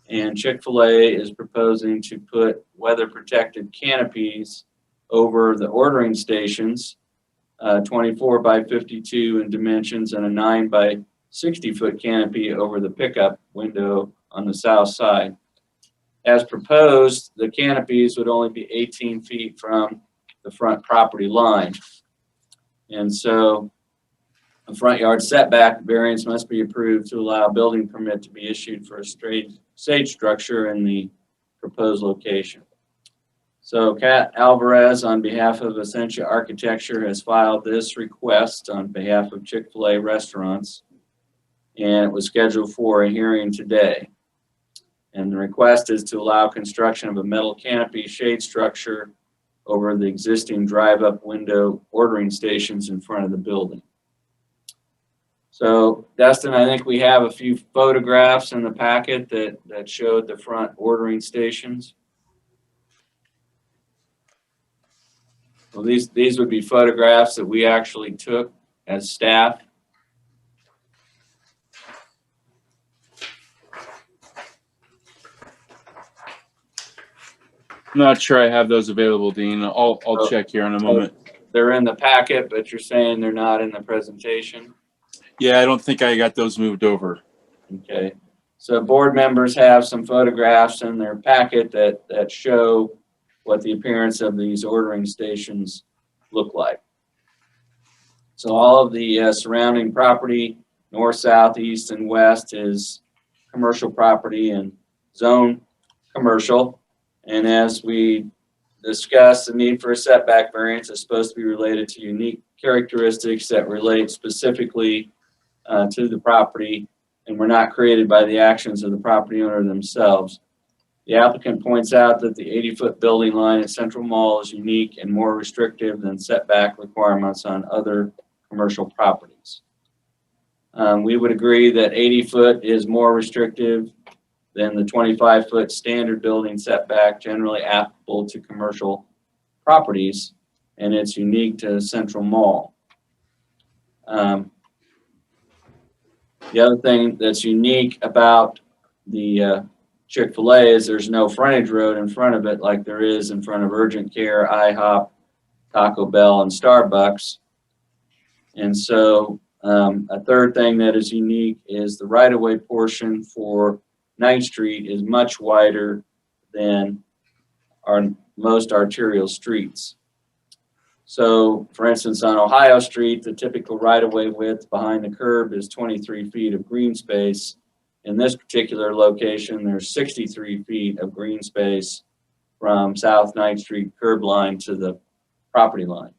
And Chick-fil-A is proposing to put weather-protected canopies over the ordering stations, 24 by 52 in dimensions, and a 9 by 60-foot canopy over the pickup window on the south side. As proposed, the canopies would only be 18 feet from the front property line. And so a front yard setback variance must be approved to allow a building permit to be issued for a stage structure in the proposed location. So Kat Alvarez, on behalf of Essentia Architecture, has filed this request on behalf of Chick-fil-A restaurants, and it was scheduled for a hearing today. And the request is to allow construction of a metal canopy shade structure over the existing drive-up window ordering stations in front of the building. So Dustin, I think we have a few photographs in the packet that showed the front ordering stations. Well, these would be photographs that we actually took as staff. I'm not sure I have those available, Dean. I'll check here in a moment. They're in the packet, but you're saying they're not in the presentation? Yeah, I don't think I got those moved over. Okay. So board members have some photographs in their packet that show what the appearance of these ordering stations look like. So all of the surrounding property, north, south, east, and west, is commercial property and zone commercial. And as we discussed, the need for a setback variance is supposed to be related to unique characteristics that relate specifically to the property and were not created by the actions of the property owner themselves. The applicant points out that the 80-foot building line at Central Mall is unique and more restrictive than setback requirements on other commercial properties. We would agree that 80-foot is more restrictive than the 25-foot standard building setback generally applicable to commercial properties, and it's unique to Central Mall. The other thing that's unique about the Chick-fil-A is there's no frontage road in front of it like there is in front of Urgent Care, IHOP, Taco Bell, and Starbucks. And so a third thing that is unique is the right-of-way portion for 9th Street is much wider than most arterial streets. So, for instance, on Ohio Street, the typical right-of-way width behind the curb is 23 feet of green space. In this particular location, there's 63 feet of green space from South 9th Street curb line to the property line.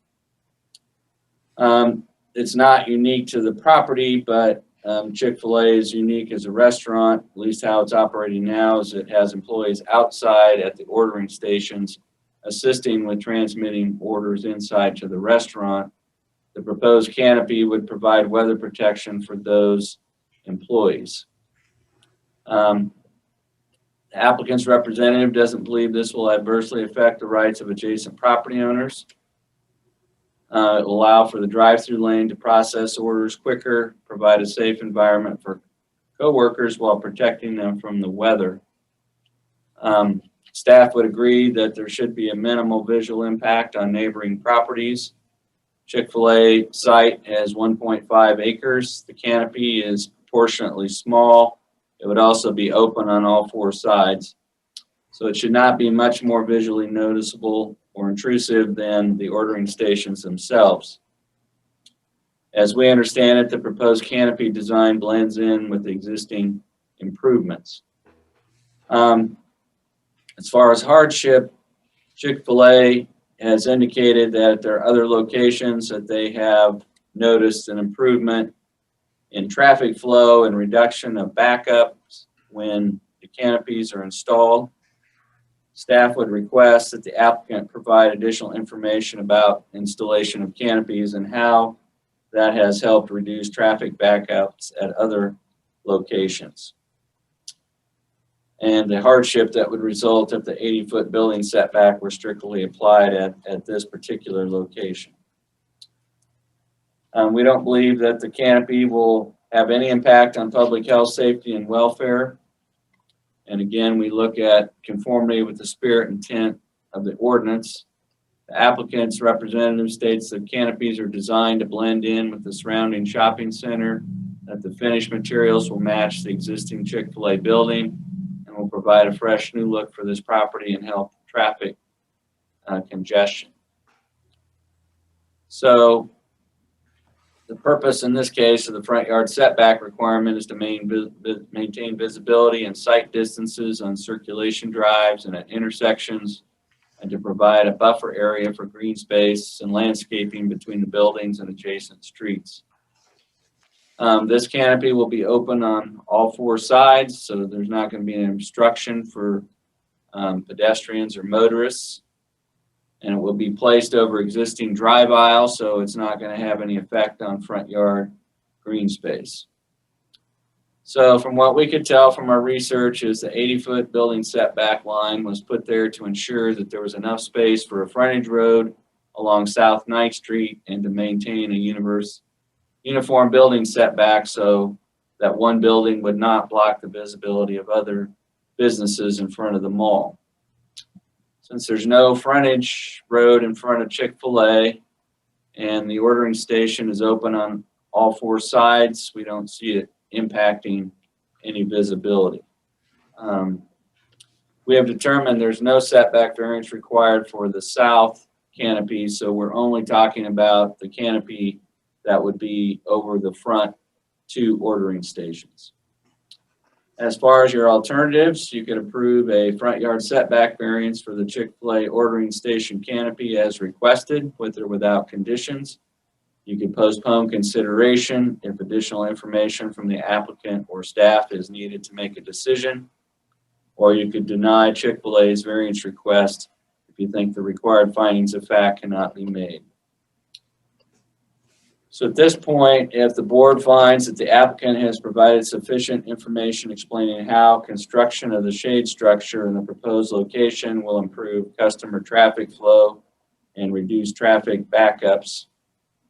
It's not unique to the property, but Chick-fil-A is unique as a restaurant. At least how it's operating now is it has employees outside at the ordering stations assisting with transmitting orders inside to the restaurant. The proposed canopy would provide weather protection for those employees. The applicant's representative doesn't believe this will adversely affect the rights of adjacent property owners. It will allow for the drive-through lane to process orders quicker, provide a safe environment for coworkers while protecting them from the weather. Staff would agree that there should be a minimal visual impact on neighboring properties. Chick-fil-A site has 1.5 acres. The canopy is proportionately small. It would also be open on all 4 sides. So it should not be much more visually noticeable or intrusive than the ordering stations themselves. As we understand it, the proposed canopy design blends in with the existing improvements. As far as hardship, Chick-fil-A has indicated that at their other locations that they have noticed an improvement in traffic flow and reduction of backups when the canopies are installed. Staff would request that the applicant provide additional information about installation of canopies and how that has helped reduce traffic backups at other locations, and the hardship that would result if the 80-foot building setback were strictly applied at this particular location. We don't believe that the canopy will have any impact on public health, safety, and welfare. And again, we look at conformity with the spirit and intent of the ordinance. The applicant's representative states that canopies are designed to blend in with the surrounding shopping center, that the finished materials will match the existing Chick-fil-A building and will provide a fresh new look for this property and help traffic congestion. So the purpose in this case of the front yard setback requirement is to maintain visibility and sight distances on circulation drives and at intersections, and to provide a buffer area for green space and landscaping between the buildings and adjacent streets. This canopy will be open on all four sides, so there's not going to be an obstruction for pedestrians or motorists. And it will be placed over existing drive aisle, so it's not going to have any effect on front yard green space. So from what we could tell from our research is the 80-foot building setback line was put there to ensure that there was enough space for a frontage road along South 9th Street and to maintain a uniform building setback so that one building would not block the visibility of other businesses in front of the mall. Since there's no frontage road in front of Chick-fil-A and the ordering station is open on all four sides, we don't see it impacting any visibility. We have determined there's no setback variance required for the south canopy, so we're only talking about the canopy that would be over the front two ordering stations. As far as your alternatives, you can approve a front yard setback variance for the Chick-fil-A ordering station canopy as requested, with or without conditions. You can postpone consideration if additional information from the applicant or staff is needed to make a decision. Or you could deny Chick-fil-A's variance request if you think the required findings of fact cannot be made. So at this point, if the board finds that the applicant has provided sufficient information explaining how construction of the shade structure in the proposed location will improve customer traffic flow and reduce traffic backups,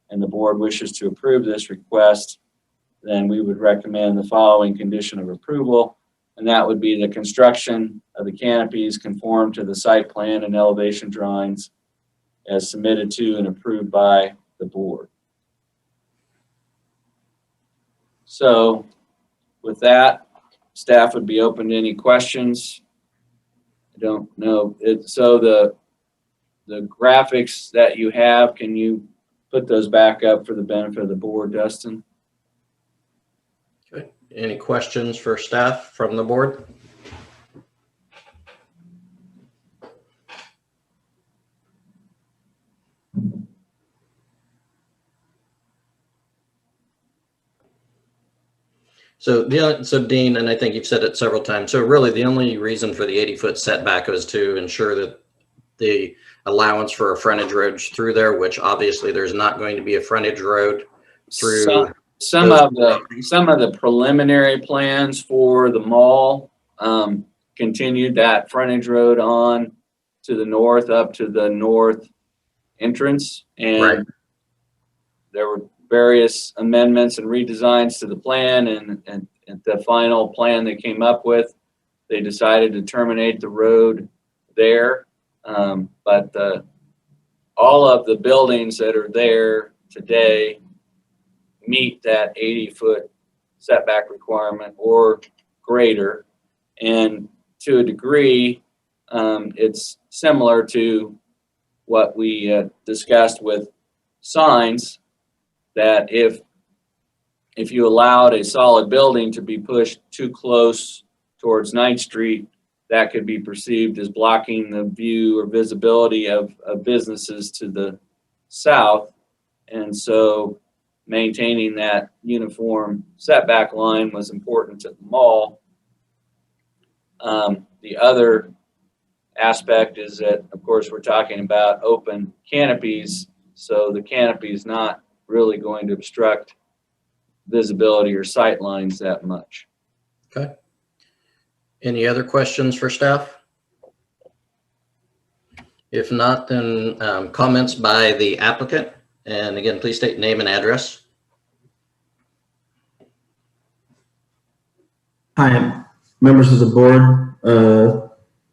and the board wishes to approve this request, then we would recommend the following condition of approval, and that would be the construction of the canopies conform to the site plan and elevation drawings as submitted to and approved by the board. So with that, staff would be open to any questions. I don't know. So the graphics that you have, can you put those back up for the benefit of the board, Dustin? Okay. Any questions for staff from the board? So Dean, and I think you've said it several times, so really the only reason for the 80-foot setback was to ensure that the allowance for a frontage road through there, which obviously there's not going to be a frontage road through. Some of the preliminary plans for the mall continued that frontage road on to the north up to the north entrance, and Right. there were various amendments and redesigns to the plan, and the final plan they came up with, they decided to terminate the road there. But all of the buildings that are there today meet that 80-foot setback requirement or greater. And to a degree, it's similar to what we discussed with signs, that if you allowed a solid building to be pushed too close towards 9th Street, that could be perceived as blocking the view or visibility of businesses to the south. And so maintaining that uniform setback line was important to the mall. The other aspect is that, of course, we're talking about open canopies, so the canopy is not really going to obstruct visibility or sight lines that much. Okay. Any other questions for staff? If not, then comments by the applicant. And again, please state name and address. Hi, members of the board.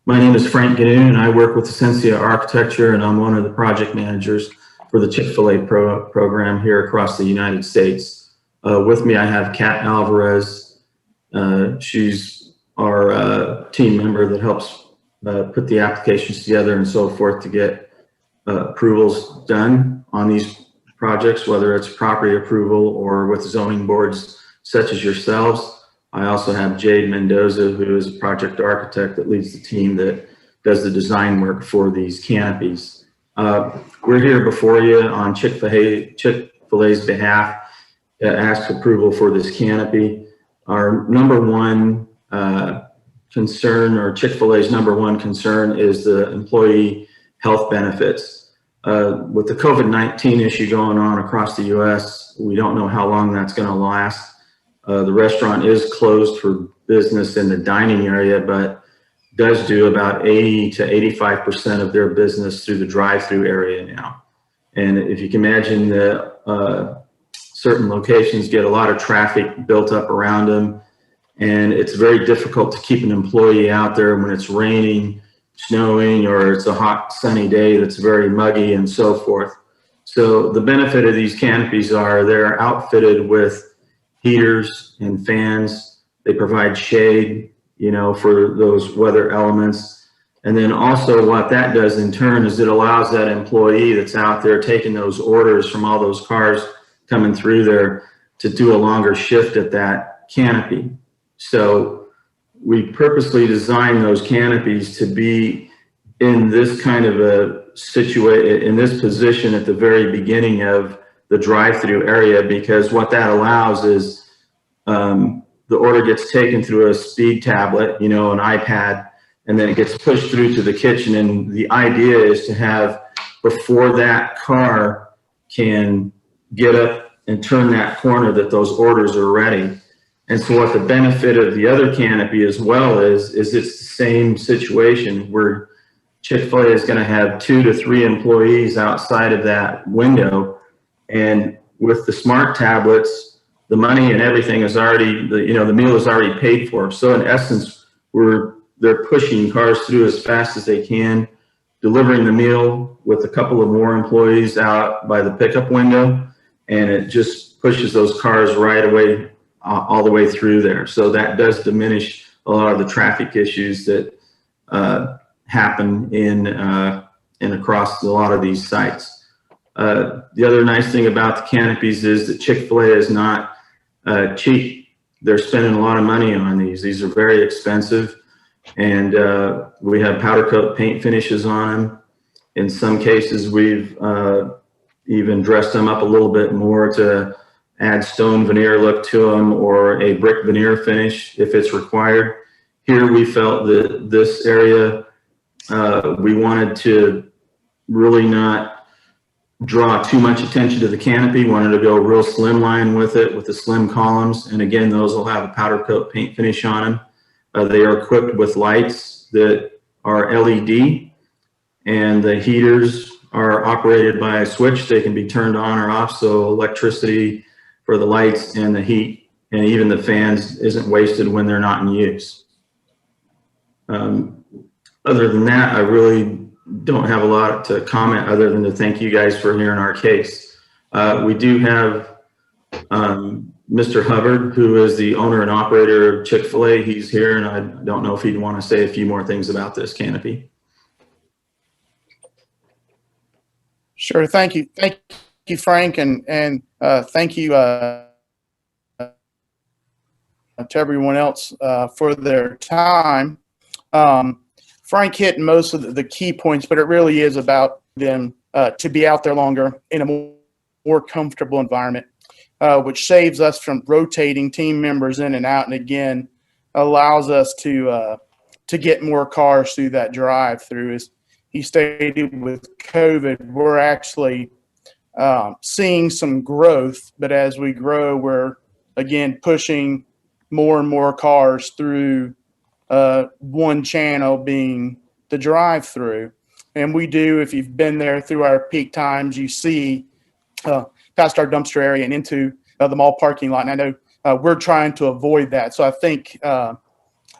My name is Frank Ganoon, and I work with Essentia Architecture, and I'm one of the project managers for the Chick-fil-A program here across the United States. With me, I have Kat Alvarez. She's our team member that helps put the applications together and so forth to get approvals done on these projects, whether it's property approval or with zoning boards such as yourselves. I also have Jade Mendoza, who is a project architect that leads the team that does the design work for these canopies. We're here before you on Chick-fil-A's behalf to ask approval for this canopy. Our number one concern, or Chick-fil-A's number one concern, is the employee health benefits. With the COVID-19 issue going on across the U.S., we don't know how long that's going to last. The restaurant is closed for business in the dining area, but does do about 80 to 85% of their business through the drive-through area now. And if you can imagine, the certain locations get a lot of traffic built up around them, and it's very difficult to keep an employee out there when it's raining, snowing, or it's a hot sunny day that's very muggy and so forth. So the benefit of these canopies are they're outfitted with heaters and fans. They provide shade, for those weather elements. And then also what that does in turn is it allows that employee that's out there taking those orders from all those cars coming through there to do a longer shift at that canopy. So we purposely designed those canopies to be in this kind of a situation, in this position at the very beginning of the drive-through area, because what that allows is the order gets taken through a speed tablet, an iPad, and then it gets pushed through to the kitchen. And the idea is to have, before that car can get up and turn that corner, that those orders are ready. And so what the benefit of the other canopy as well is it's the same situation where Chick-fil-A is going to have 2 to 3 employees outside of that window. And with the smart tablets, the money and everything is already, the meal is already paid for. So in essence, they're pushing cars through as fast as they can, delivering the meal with a couple of more employees out by the pickup window, and it just pushes those cars right away, all the way through there. So that does diminish a lot of the traffic issues that happen in across a lot of these sites. The other nice thing about the canopies is that Chick-fil-A is not cheap. They're spending a lot of money on these. These are very expensive, and we have powder coat paint finishes on them. In some cases, we've even dressed them up a little bit more to add stone veneer look to them, or a brick veneer finish if it's required. Here we felt that this area, we wanted to really not draw too much attention to the canopy, wanted to go real slimline with it, with the slim columns. And again, those will have a powder coat paint finish on them. They are equipped with lights that are LED, and the heaters are operated by a switch. They can be turned on or off, so electricity for the lights and the heat, and even the fans, isn't wasted when they're not in use. Other than that, I really don't have a lot to comment other than to thank you guys for hearing our case. We do have Mr. Hubbard, who is the owner and operator of Chick-fil-A. He's here, and I don't know if he'd want to say a few more things about this canopy. Sure. Thank you. Thank you, Frank, and thank you to everyone else for their time. Frank hit most of the key points, but it really is about them to be out there longer in a more comfortable environment, which saves us from rotating team members in and out, and again allows us to get more cars through that drive-through. As he stated, with COVID, we're actually seeing some growth, but as we grow, we're again pushing more and more cars through one channel, being the drive-through. And we do, if you've been there through our peak times, you see past our dumpster area and into the mall parking lot. And I know we're trying to avoid that. So I think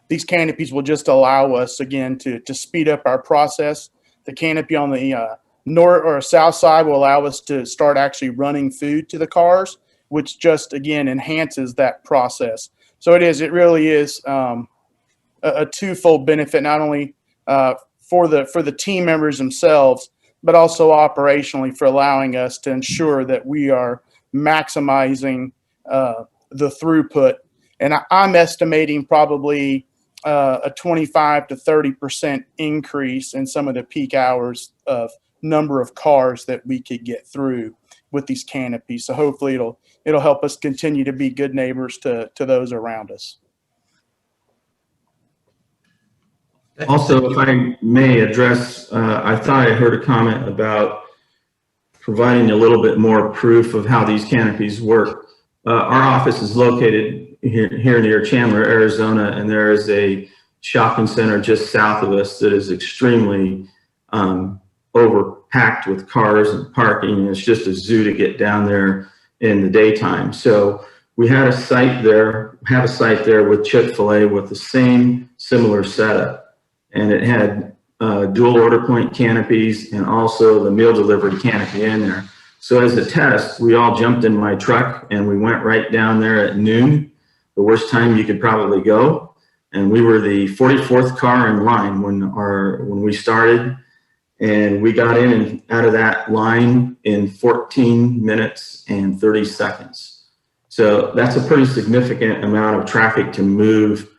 these canopies will just allow us, again, to speed up our process. The canopy on the north or south side will allow us to start actually running food to the cars, which just, again, enhances that process. So it really is a twofold benefit, not only for the team members themselves, but also operationally for allowing us to ensure that we are maximizing the throughput. And I'm estimating probably a 25 to 30% increase in some of the peak hours of number of cars that we could get through with these canopies. So hopefully it'll help us continue to be good neighbors to those around us. Also, if I may address, I thought I heard a comment about providing a little bit more proof of how these canopies work. Our office is located here near Chandler, Arizona, and there is a shopping center just south of us that is extremely overpacked with cars and parking, and it's just a zoo to get down there in the daytime. So we had a site there, with Chick-fil-A with the same similar setup, and it had dual order point canopies and also the meal delivery canopy in there. So as a test, we all jumped in my truck and we went right down there at noon, the worst time you could probably go. And we were the 44th car in line when we started, and we got in and out of that line in 14 minutes and 30 seconds. So that's a pretty significant amount of traffic to move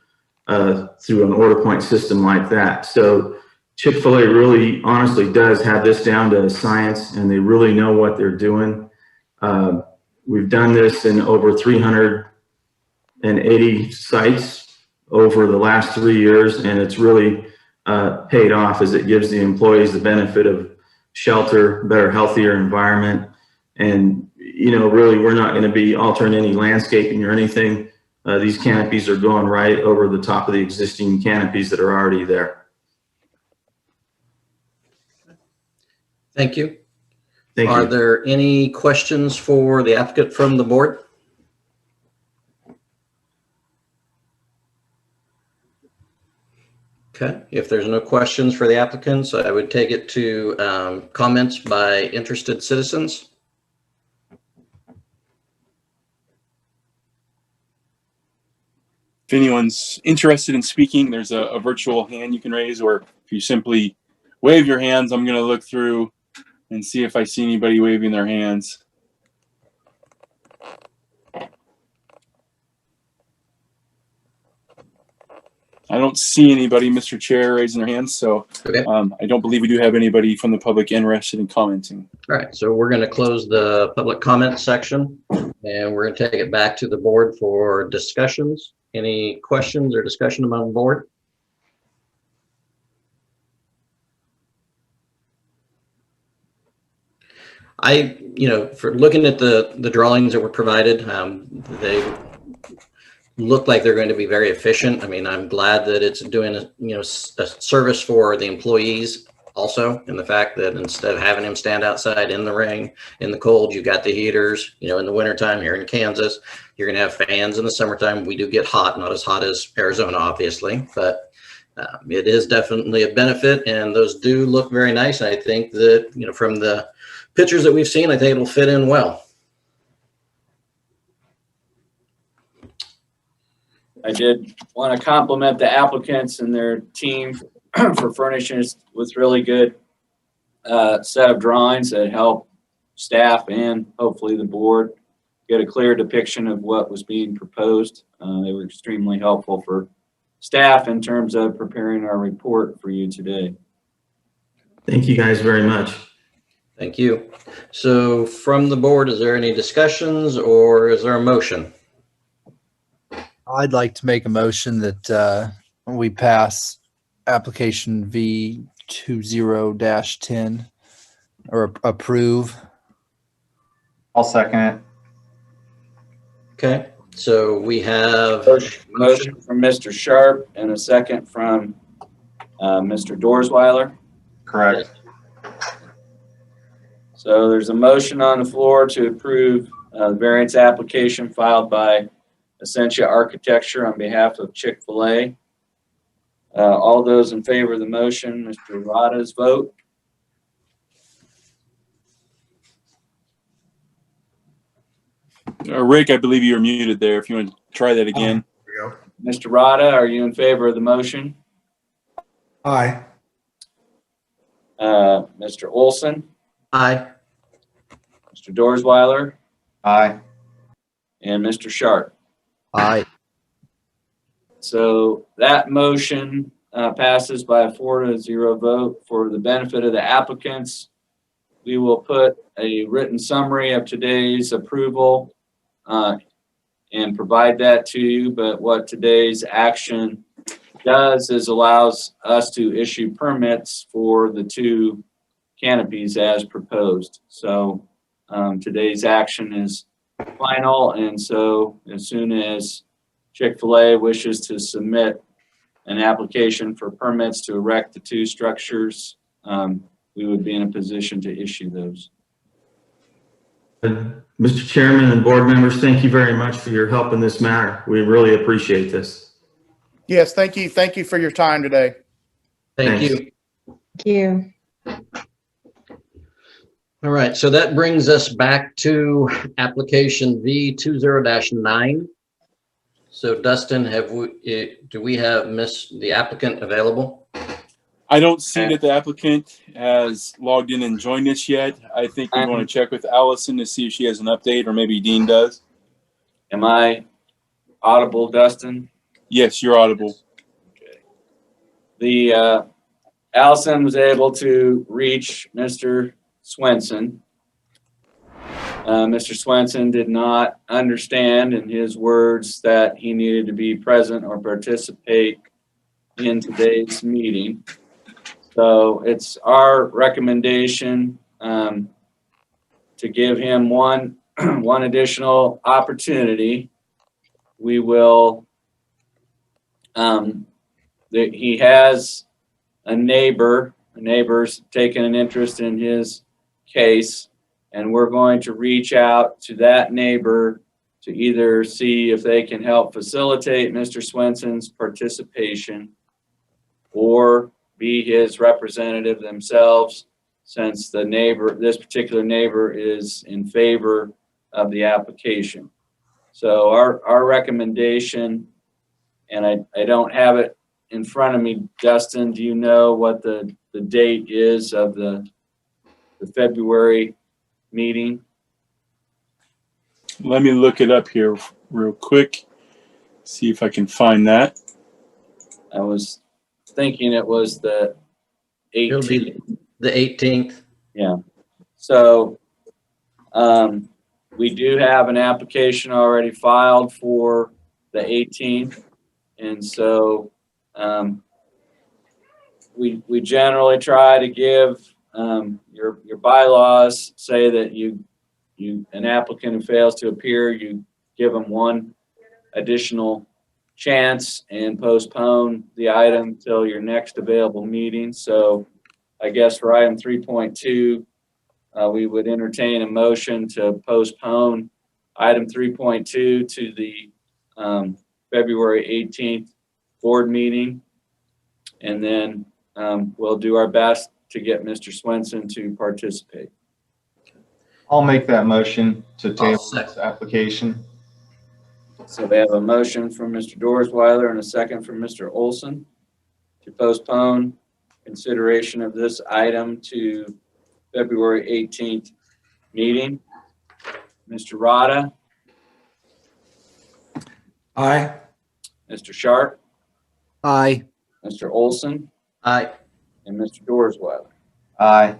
through an order point system like that. So Chick-fil-A really honestly does have this down to science, and they really know what they're doing. We've done this in over 380 sites over the last 3 years, and it's really paid off as it gives the employees the benefit of shelter, better, healthier environment. And, really, we're not going to be altering any landscaping or anything. These canopies are going right over the top of the existing canopies that are already there. Thank you. Thank you. Are there any questions for the applicant from the board? Okay, if there's no questions for the applicants, I would take it to comments by interested citizens. If anyone's interested in speaking, there's a virtual hand you can raise, or if you simply wave your hands, I'm going to look through and see if I see anybody waving their hands. I don't see anybody, Mr. Chair, raising their hands, so Okay. I don't believe we do have anybody from the public interested in commenting. All right, so we're going to close the public comment section, and we're going to take it back to the board for discussions. Any questions or discussion among the board? For looking at the drawings that were provided, they look like they're going to be very efficient. I mean, I'm glad that it's doing a service for the employees also, in the fact that instead of having him stand outside in the rain, in the cold, you've got the heaters. In the wintertime here in Kansas, you're going to have fans. In the summertime, we do get hot, not as hot as Arizona, obviously, but it is definitely a benefit, and those do look very nice. I think that, from the pictures that we've seen, I think it'll fit in well. I did want to compliment the applicants and their team for furnishing us with really good set of drawings that help staff and hopefully the board get a clear depiction of what was being proposed. They were extremely helpful for staff in terms of preparing our report for you today. Thank you guys very much. Thank you. So from the board, is there any discussions or is there a motion? I'd like to make a motion that we pass application V20-10 or approve. I'll second it. Okay, so we have Motion from Mr. Sharp and a second from Mr. Dorsweiler. Correct. So there's a motion on the floor to approve the variance application filed by Essentia Architecture on behalf of Chick-fil-A. All those in favor of the motion, Mr. Rada's vote. Rick, I believe you were muted there. If you want to try that again. Mr. Rada, are you in favor of the motion? Aye. Mr. Olson, Aye. Mr. Dorsweiler, Aye. and Mr. Sharp. Aye. So that motion passes by a 4-0 vote. For the benefit of the applicants, we will put a written summary of today's approval and provide that to you. But what today's action does is allows us to issue permits for the 2 canopies as proposed. So today's action is final, and so as soon as Chick-fil-A wishes to submit an application for permits to erect the 2 structures, we would be in a position to issue those. Mr. Chairman and board members, thank you very much for your help in this matter. We really appreciate this. Yes, thank you. Thank you for your time today. Thank Thanks. you. Thank you. All right, so that brings us back to application V20-9. So Dustin, do we have the applicant available? I don't see that the applicant has logged in and joined us yet. I think we want to check with Allison to see if she has an update, or maybe Dean does. Am I audible, Dustin? Yes, you're audible. Okay. The Allison was able to reach Mr. Swenson. Mr. Swenson did not understand, in his words, that he needed to be present or participate in today's meeting. So it's our recommendation to give him one additional opportunity. We will, he has a neighbor's taken an interest in his case, and we're going to reach out to that neighbor to either see if they can help facilitate Mr. Swenson's participation or be his representative themselves, since this particular neighbor is in favor of the application. So our recommendation, and I don't have it in front of me, Dustin, do you know what the date is of the February meeting? Let me look it up here real quick. See if I can find that. I was thinking it was the It'll 18th. be the 18th. Yeah. So we do have an application already filed for the 18th. And so we generally try to give your bylaws say that an applicant who fails to appear, you give them one additional chance and postpone the item till your next available meeting. So I guess for item 3.2, we would entertain a motion to postpone item 3.2 to the February 18th board meeting. And then we'll do our best to get Mr. Swenson to participate. I'll make that motion to table this application. So we have a motion from Mr. Dorsweiler and a second from Mr. Olson to postpone consideration of this item to February 18th meeting. Mr. Rada, Aye. Mr. Sharp, Aye. Mr. Olson, Aye. and Mr. Dorsweiler. Aye.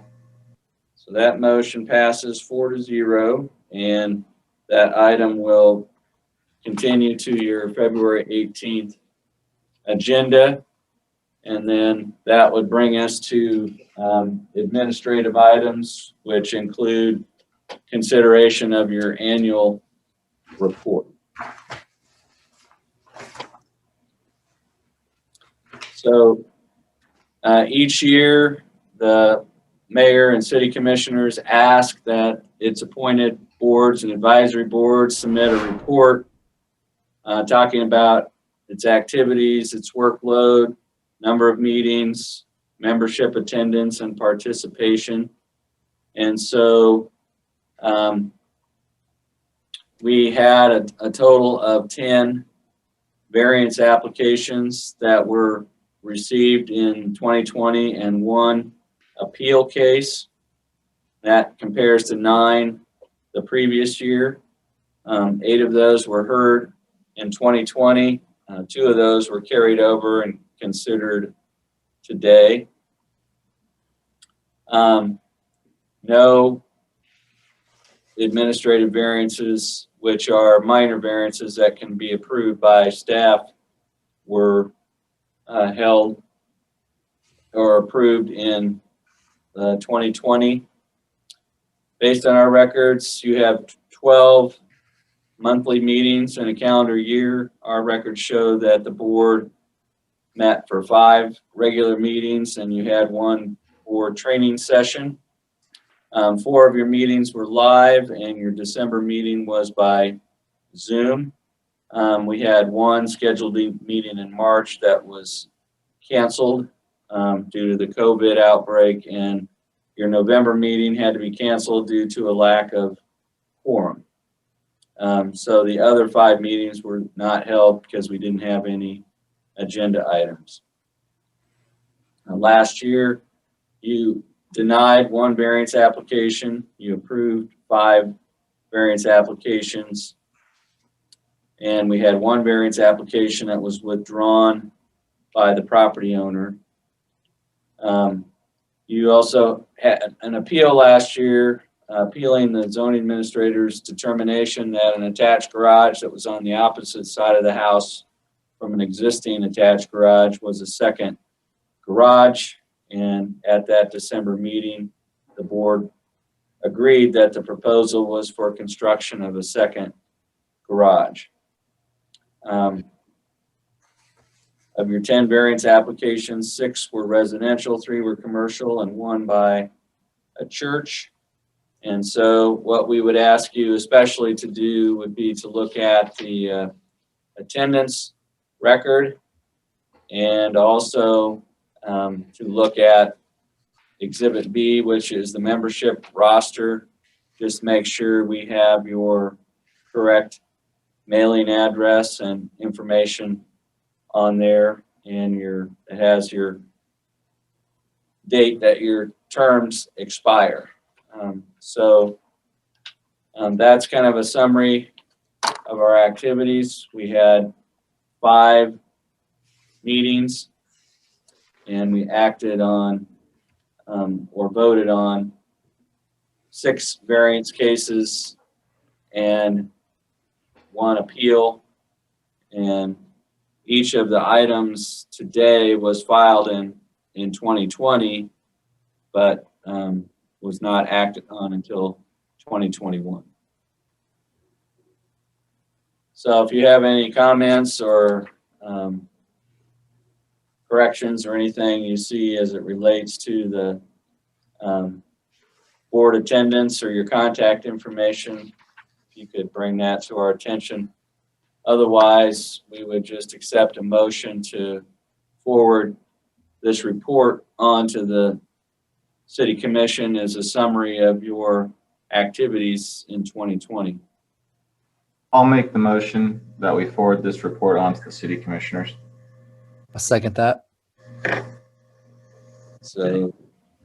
So that motion passes 4-0, and that item will continue to your February 18th agenda. And then that would bring us to administrative items, which include consideration of your annual report. So each year, the mayor and city commissioners ask that its appointed boards and advisory boards submit a report talking about its activities, its workload, number of meetings, membership attendance, and participation. And so we had a total of 10 variance applications that were received in 2020 and 1 appeal case. That compares to 9 the previous year. 8 of those were heard in 2020. 2 of those were carried over and considered today. No administrative variances, which are minor variances that can be approved by staff, were held or approved in 2020. Based on our records, you have 12 monthly meetings in a calendar year. Our records show that the board met for 5 regular meetings and you had 1 board training session. 4 of your meetings were live and your December meeting was by Zoom. We had 1 scheduled meeting in March that was canceled due to the COVID outbreak, and your November meeting had to be canceled due to a lack of quorum. So the other 5 meetings were not held because we didn't have any agenda items. Last year, you denied 1 variance application. You approved 5 variance applications. And we had 1 variance application that was withdrawn by the property owner. You also had an appeal last year, appealing the zoning administrator's determination that an attached garage that was on the opposite side of the house from an existing attached garage was a second garage. And at that December meeting, the board agreed that the proposal was for construction of a second garage. Of your 10 variance applications, 6 were residential, 3 were commercial, and 1 by a church. And so what we would ask you especially to do would be to look at the attendance record, and also to look at Exhibit B, which is the membership roster. Just make sure we have your correct mailing address and information on there, and it has your date that your terms expire. That's kind of a summary of our activities. We had 5 meetings, and we acted on or voted on 6 variance cases and 1 appeal. And each of the items today was filed in 2020, but was not acted on until 2021. So if you have any comments or corrections or anything you see as it relates to the board attendance or your contact information, if you could bring that to our attention. Otherwise, we would just accept a motion to forward this report onto the City Commission as a summary of your activities in 2020. I'll make the motion that we forward this report on to the city commissioners. I second that. So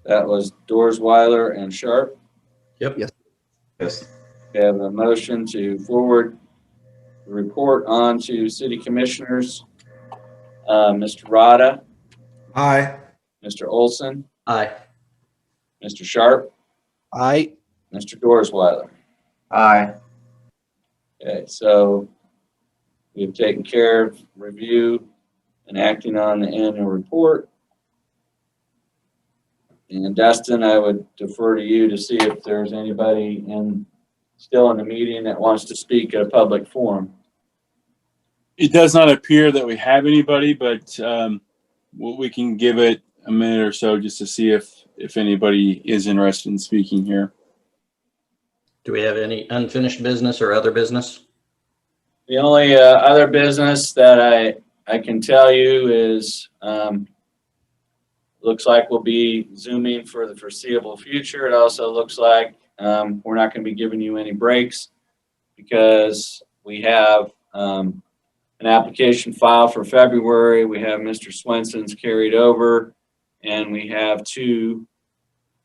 that was Dorsweiler and Sharp. Yep. Yes. We have a motion to forward the report on to city commissioners. Mr. Rada, Aye. Mr. Olson, Aye. Mr. Sharp, Aye. Mr. Dorsweiler. Aye. Okay, so we've taken care of review and acting on the annual report. And Dustin, I would defer to you to see if there's anybody still in the meeting that wants to speak at a public forum. It does not appear that we have anybody, but we can give it a minute or so just to see if if anybody is interested in speaking here. Do we have any unfinished business or other business? The only other business that I can tell you is looks like we'll be Zooming for the foreseeable future. It also looks like we're not going to be giving you any breaks because we have an application file for February. We have Mr. Swenson's carried over, and we have 2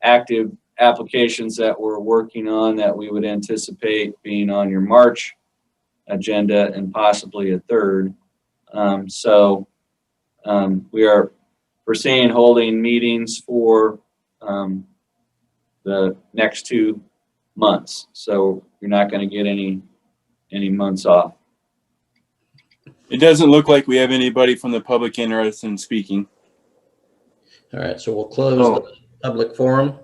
active applications that we're working on that we would anticipate being on your March agenda and possibly a 3rd. We are foreseeing holding meetings for the next 2 months. So you're not going to get any months off. It doesn't look like we have anybody from the public interested in speaking. All right, so we'll close the public forum.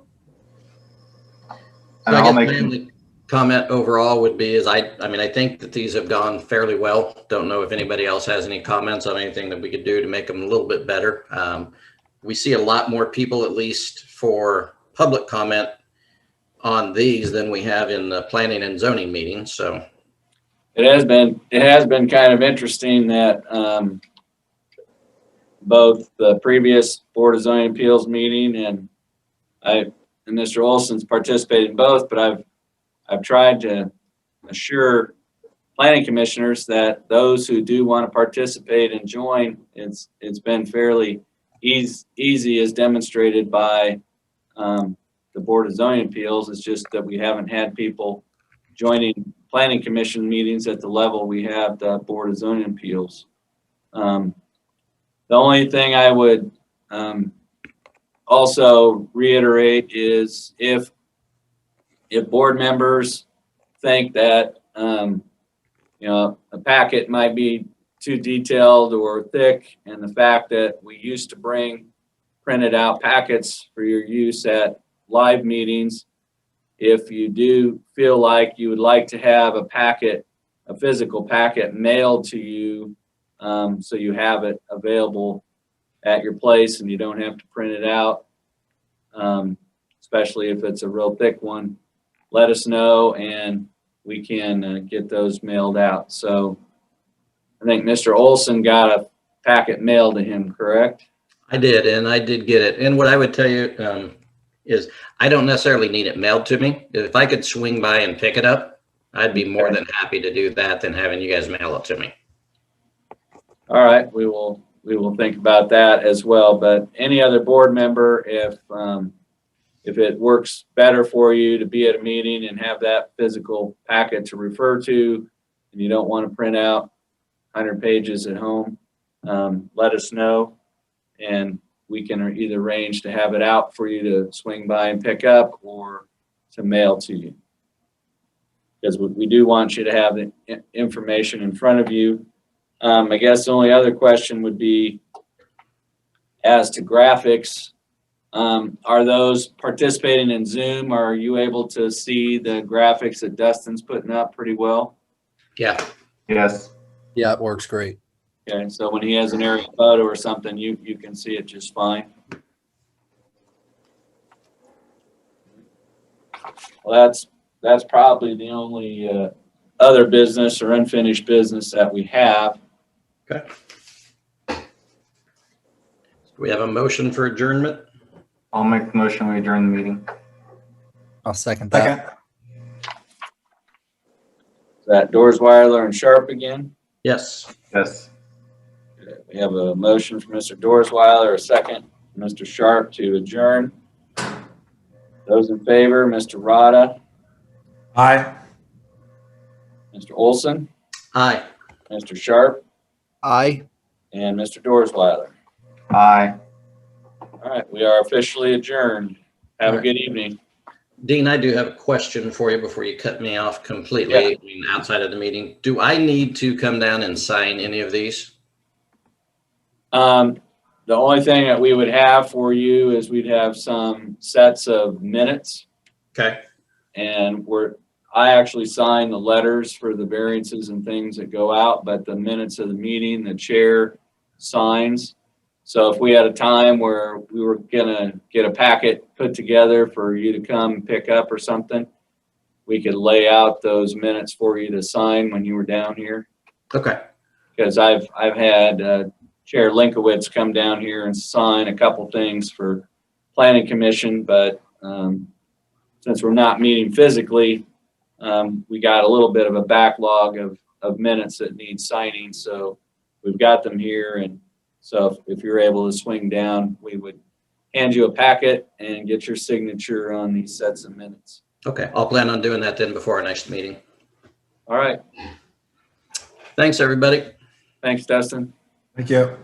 And So I I'll guess my make, only comment overall would be is I mean, I think that these have gone fairly well. Don't know if anybody else has any comments on anything that we could do to make them a little bit better. We see a lot more people, at least for public comment on these than we have in the planning and zoning meetings. So It has been kind of interesting that both the previous Board of Zoning Appeals meeting and Mr. Olson's participated in both, but I've tried to assure planning commissioners that those who do want to participate and join, it's been fairly easy as demonstrated by the Board of Zoning Appeals. It's just that we haven't had people joining planning commission meetings at the level we have the Board of Zoning Appeals. The only thing I would also reiterate is if board members think that a packet might be too detailed or thick, and the fact that we used to bring printed out packets for your use at live meetings, if you do feel like you would like to have a physical packet mailed to you, so you have it available at your place and you don't have to print it out, especially if it's a real thick one, let us know and we can get those mailed out. So I think Mr. Olson got a packet mailed to him, correct? I did, and I did get it. And what I would tell you is I don't necessarily need it mailed to me. If I could swing by and pick it up, I'd be more than happy to do that than having you guys mail it to me. All right, we will think about that as well. But any other board member, if it works better for you to be at a meeting and have that physical packet to refer to, and you don't want to print out 100 pages at home, let us know, and we can either arrange to have it out for you to swing by and pick up or to mail to you. Because we do want you to have the information in front of you. I guess the only other question would be as to graphics. Are those participating in Zoom? Are you able to see the graphics that Dustin's putting up pretty well? Yeah. yes. Yeah, it works great. Okay, so when he has an aerial photo or something, you can see it just fine. Well, that's probably the only other business or unfinished business that we have. Okay. Do we have a motion for adjournment? I'll make the motion we adjourn the meeting. I'll second that. Second. Is that Dorsweiler and Sharp again? Yes. Yes. We have a motion from Mr. Dorsweiler, a second, Mr. Sharp to adjourn. Those in favor, Mr. Rada, Aye. Mr. Olson, Aye. Mr. Sharp, Aye. and Mr. Dorsweiler. Aye. All right, we are officially adjourned. Have All a right. good evening. Dean, I do have a question for you before you cut me off completely. Yeah. I mean, outside of the meeting. Do I need to come down and sign any of these? The only thing that we would have for you is we'd have some sets of minutes, Okay. and I actually sign the letters for the variances and things that go out, but the minutes of the meeting, the chair signs. So if we had a time where we were gonna get a packet put together for you to come pick up or something, we could lay out those minutes for you to sign when you were down here. Okay. Because I've had Chair Linkowitz come down here and sign a couple things for Planning Commission, but since we're not meeting physically, we got a little bit of a backlog of minutes that need signing. So we've got them here, and so if you're able to swing down, we would hand you a packet and get your signature on these sets of minutes. Okay. I'll plan on doing that then before our next meeting. All right. Thanks, everybody. Thanks, Dustin. Thank you.